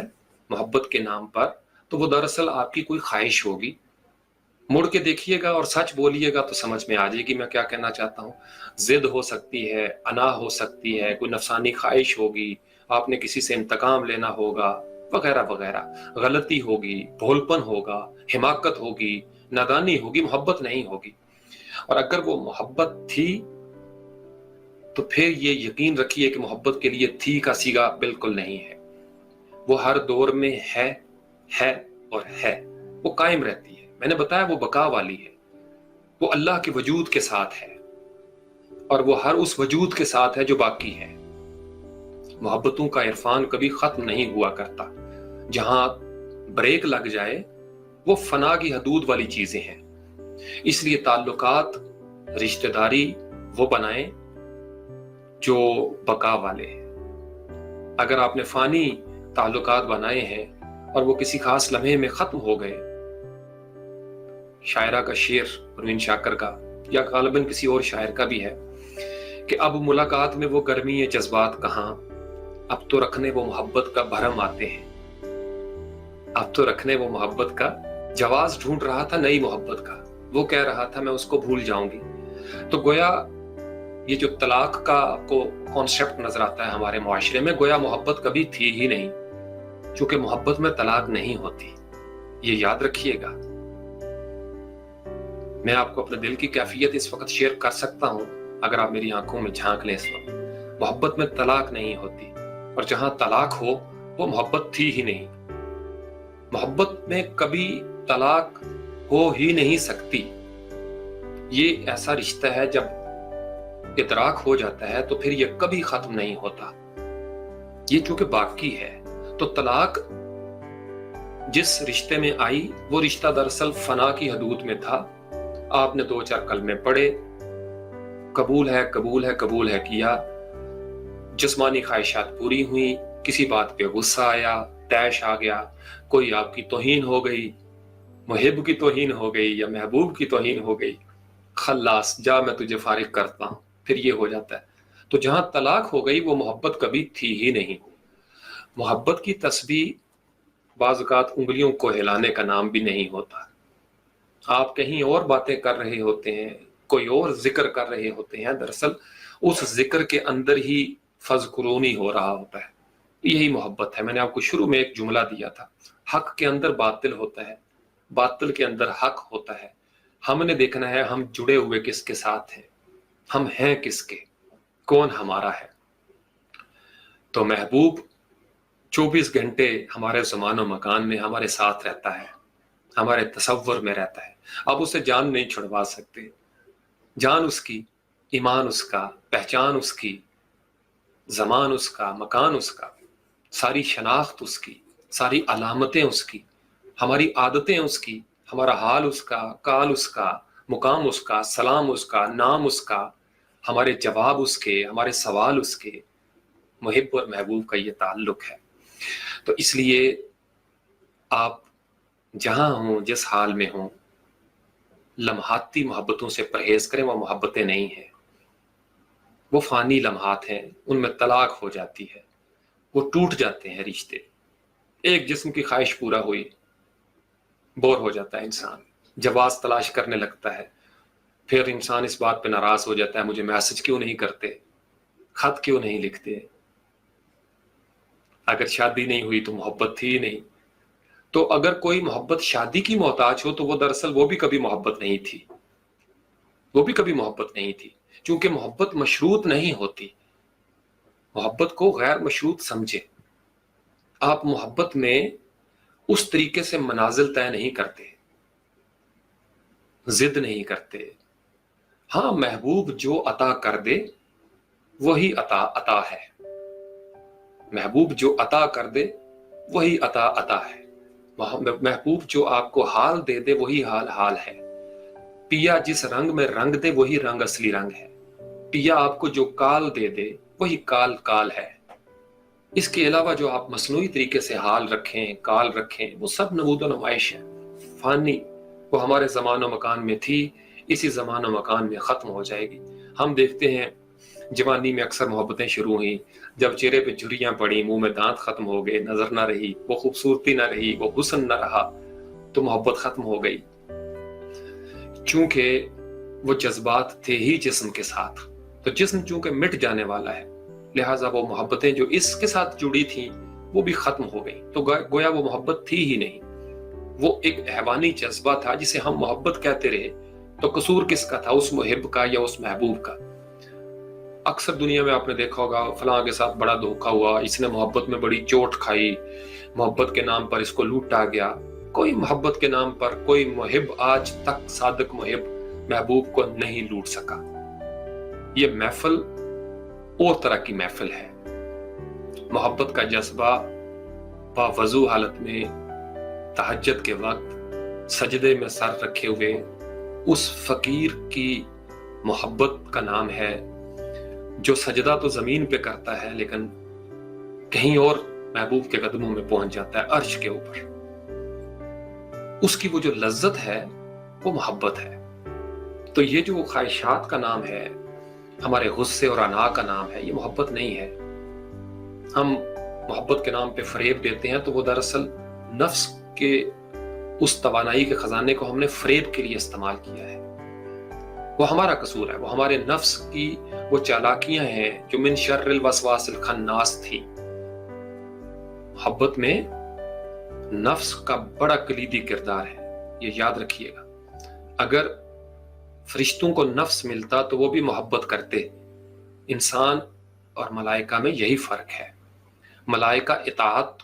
मोहब्बत के नाम पर, तो वो दरअसल आपकी कोई ख्वाहिश होगी। मुड़ के देखिएगा और सच बोलिएगा तो समझ में आ जाएगी मैं क्या कहना चाहता हूँ। जिद हो सकती है, अना हो सकती है, कोई नफसानी ख्वाहिश होगी, आपने किसी से इंतकाम लेना होगा, वगैरह वगैरह, गलती होगी, भोलपन होगा, हिमाकत होगी, नादानी होगी, मोहब्बत नहीं होगी। और अगर वो मोहब्बत थी तो फिर ये यकीन रखिए कि मोहब्बत के लिए थी का सीगा बिल्कुल नहीं है। वो हर दौर में है और है, वो कायम रहती है। मैंने बताया वो बका वाली है, वो अल्लाह के वजूद के साथ है, और वो हर उस वजूद के साथ है जो बाकी है। मोहब्बतों का इरफान कभी खत्म नहीं हुआ करता। जहां ब्रेक लग जाए वो फना की हदूद वाली चीजें हैं। इसलिए ताल्लुकात, रिश्तेदारी वो बनाएं जो बका वाले हैं। अगर आपने फानी ताल्लुकात बनाए हैं और वो किसी खास लम्हे में खत्म हो गए, शायरा का शेर परवीन शाकर का या गालिबन किसी और शायर का भी है कि अब मुलाकात में वो गर्मी जज्बात कहाँ, अब तो रखने वो मोहब्बत का भरम आते हैं। अब तो रखने वो मोहब्बत का जवाज ढूंढ रहा था नई मोहब्बत का, वो कह रहा था मैं उसको भूल जाऊंगी। तो गोया ये जो तलाक का आपको कॉन्सेप्ट नजर आता है हमारे मुआशरे में, गोया मोहब्बत कभी थी ही नहीं, क्योंकि मोहब्बत में तलाक नहीं होती। ये याद रखिएगा। मैं आपको अपने दिल की कैफियत इस वक्त शेयर कर सकता हूं, अगर आप मेरी आंखों में झांक लें इस वक्त। मोहब्बत में तलाक नहीं होती, और जहां तलाक हो वो मोहब्बत थी ही नहीं। मोहब्बत में कभी तलाक हो ही नहीं सकती। ये ऐसा रिश्ता है जब इतराक हो जाता है तो फिर ये कभी खत्म नहीं होता। ये चूंकि बाकी है, तो तलाक जिस रिश्ते में आई वो रिश्ता दरअसल फना की हदूद में था। आपने 2-4 कलमे पढ़े, कबूल है कबूल है कबूल है किया, जिस्मानी ख्वाहिशात पूरी हुई, किसी बात पे गुस्सा आया, तैश आ गया, कोई आपकी तौहीन हो गई, मुहिब की तौहीन हो गई या महबूब की तौहीन हो गई, खल्लास जा मैं तुझे फारिग करता हूं, फिर ये हो जाता है। तो जहां तलाक हो गई वो मोहब्बत कभी थी ही नहीं। मोहब्बत की तस्बीह बाज़ औक़ात उंगलियों को हिलाने का नाम भी नहीं होता। आप कहीं और बातें कर रहे होते हैं, कोई और जिक्र कर रहे होते हैं, दरअसल उस जिक्र के अंदर ही फज़कुरूनी हो रहा होता है। यही मोहब्बत है। मैंने आपको शुरू में एक जुमला दिया था, हक के अंदर बातिल होता है, बातिल के अंदर हक होता है। हमने देखना है हम जुड़े हुए किसके साथ हैं, हम हैं किसके, कौन हमारा है। तो महबूब 24 घंटे हमारे ज़मान और मकान में हमारे साथ रहता है, हमारे तसव्वुर में रहता है। अब उसे जान नहीं छुड़वा सकते। जान उसकी, ईमान उसका, पहचान उसकी, ज़मान उसका, मकान उसका, सारी शनाख्त उसकी, सारी अलामतें उसकी, हमारी आदतें उसकी, हमारा हाल उसका, काल उसका, मुकाम उसका, सलाम उसका, नाम उसका, हमारे जवाब उसके, हमारे सवाल उसके। मुहिब और महबूब का ये ताल्लुक है। तो इसलिए आप जहां हों, जिस हाल में हों, लम्हाती मोहब्बतों से परहेज करें। वो मोहब्बतें नहीं हैं, वो फानी लम्हात हैं, उनमें तलाक हो जाती है, वो टूट जाते हैं रिश्ते। एक जिस्म की ख्वाहिश पूरा हुई, बोर हो जाता है इंसान, जवाब तलाश करने लगता है। फिर इंसान इस बात पे नाराज हो जाता है, मुझे मैसेज क्यों नहीं करते, खत क्यों नहीं लिखते। अगर शादी नहीं हुई तो मोहब्बत थी ही नहीं। तो अगर कोई मोहब्बत शादी की मोहताज हो तो वो दरअसल वो भी कभी मोहब्बत नहीं थी, वो भी कभी मोहब्बत नहीं थी। क्योंकि मोहब्बत मशरूत नहीं होती। मोहब्बत को गैर मशरूत समझे। आप मोहब्बत में उस तरीके से मनाजिल तय नहीं करते, जिद नहीं करते। हाँ, महबूब जो अता कर दे वही अता अता है। महबूब जो अता कर दे वही अता अता है। महबूब जो आपको हाल दे दे वही हाल हाल है। पिया जिस रंग में रंग दे वही रंग असली रंग है। पिया आपको जो काल दे दे वही काल काल है। इसके अलावा जो आप मसनूई तरीके से हाल रखें, काल रखें, वो सब नमूद व नुमाइश है, फानी। वो हमारे ज़मान व मकान में थी, इसी ज़मान व मकान में ख़त्म हो जाएगी। हम देखते हैं जवानी में अक्सर मोहब्बतें शुरू हुई, जब चेहरे पे झुर्रियां पड़ी, मुंह में दांत खत्म हो गए, नजर ना रही, वो खूबसूरती ना रही, वो हुस्न ना रहा, तो मोहब्बत खत्म हो गई। चूंकि वो जज्बात थे ही जिस्म के साथ, तो जिस्म चूंकि मिट जाने वाला है, लिहाजा वो मोहब्बतें जो इसके साथ जुड़ी थी वो भी खत्म हो गई। तो गोया वो मोहब्बत थी ही नहीं, वो एक हैवानी जज्बा था जिसे हम मोहब्बत कहते रहे। तो कसूर किसका था, उस मुहिब का या उस महबूब का। अक्सर दुनिया में आपने देखा होगा, फलां के साथ बड़ा धोखा हुआ, इसने मोहब्बत में बड़ी चोट खाई, मोहब्बत के नाम पर इसको लूटा गया। कोई मोहब्बत के नाम पर कोई मुहिब आज तक सादिक मुहिब महबूब को नहीं लूट सका। ये महफिल और तरह की महफिल है। मोहब्बत का जज्बा बावजू हालत में तहज्जुद के वक्त सजदे में सर रखे हुए उस फकीर की मोहब्बत का नाम है, जो सजदा तो जमीन पे करता है लेकिन कहीं और महबूब के कदमों में पहुंच जाता है, अर्श के ऊपर। उसकी वो जो लज्जत है वो मोहब्बत है। तो ये जो ख्वाहिशात का नाम है, हमारे गुस्से और अना का नाम है, ये मोहब्बत नहीं है। हम मोहब्बत के नाम पे फरेब देते हैं तो वो दरअसल नफ्स के उस तवानाई के खजाने को हमने फरेब के लिए इस्तेमाल किया है। वो हमारा कसूर है, वो हमारे नफ्स की वो चालाकियां हैं जो मिन शर्रिल वसवासिल खन्नास थी। मोहब्बत में नफ्स का बड़ा कलीदी किरदार है, ये याद रखिएगा। अगर फरिश्तों को नफ्स मिलता तो वो भी मोहब्बत करते। इंसान और मलाइका में यही फर्क है। मलाइका इताअत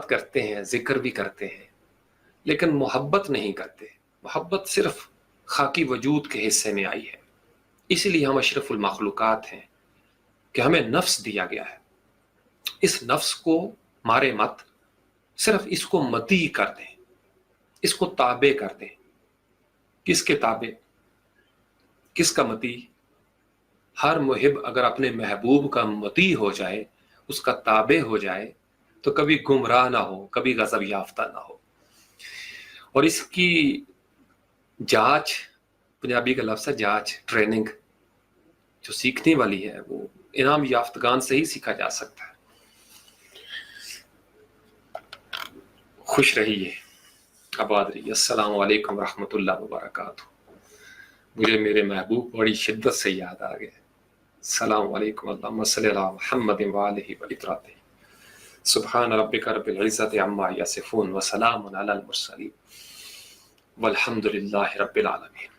करते हैं, जिक्र भी करते हैं, लेकिन मोहब्बत नहीं करते। मोहब्बत सिर्फ खाकी वजूद के हिस्से में आई है। इसीलिए हम अशरफुल मखलूकात हैं कि हमें नफ्स दिया गया है। इस नफ्स को मारे मत, सिर्फ इसको मती कर दें, इसको ताबे कर दें। किसके ताबे? किसका मती? हर मुहिब अगर अपने महबूब का मती हो जाए, उसका ताबे हो जाए, तो कभी गुमराह ना हो, कभी गजब याफ्ता ना हो। और इसकी जांच, पंजाबी का लफ्ज़ है जांच, ट्रेनिंग जो सीखने वाली है वो इनाम याफ्तगान से ही सीखा जा सकता है। खुश रहिए, आबाद रहिए। अस्सलामु अलैकुम रहमतुल्लाहि व बरकातहू। मुझे मेरे महबूब बड़ी शिद्दत से याद आ गए। अस्सलामु अलैकुम, अल्लाहुम्मा सल्लि अला मुहम्मदिन व आलिहि व इत्रातिही। सुब्हान रब्बिका रब्बिल इज्जति अम्मा यसिफून व सलामुन अलल मुरसलीन वल्हम्दुलिल्लाहि रब्बिल आलमीन।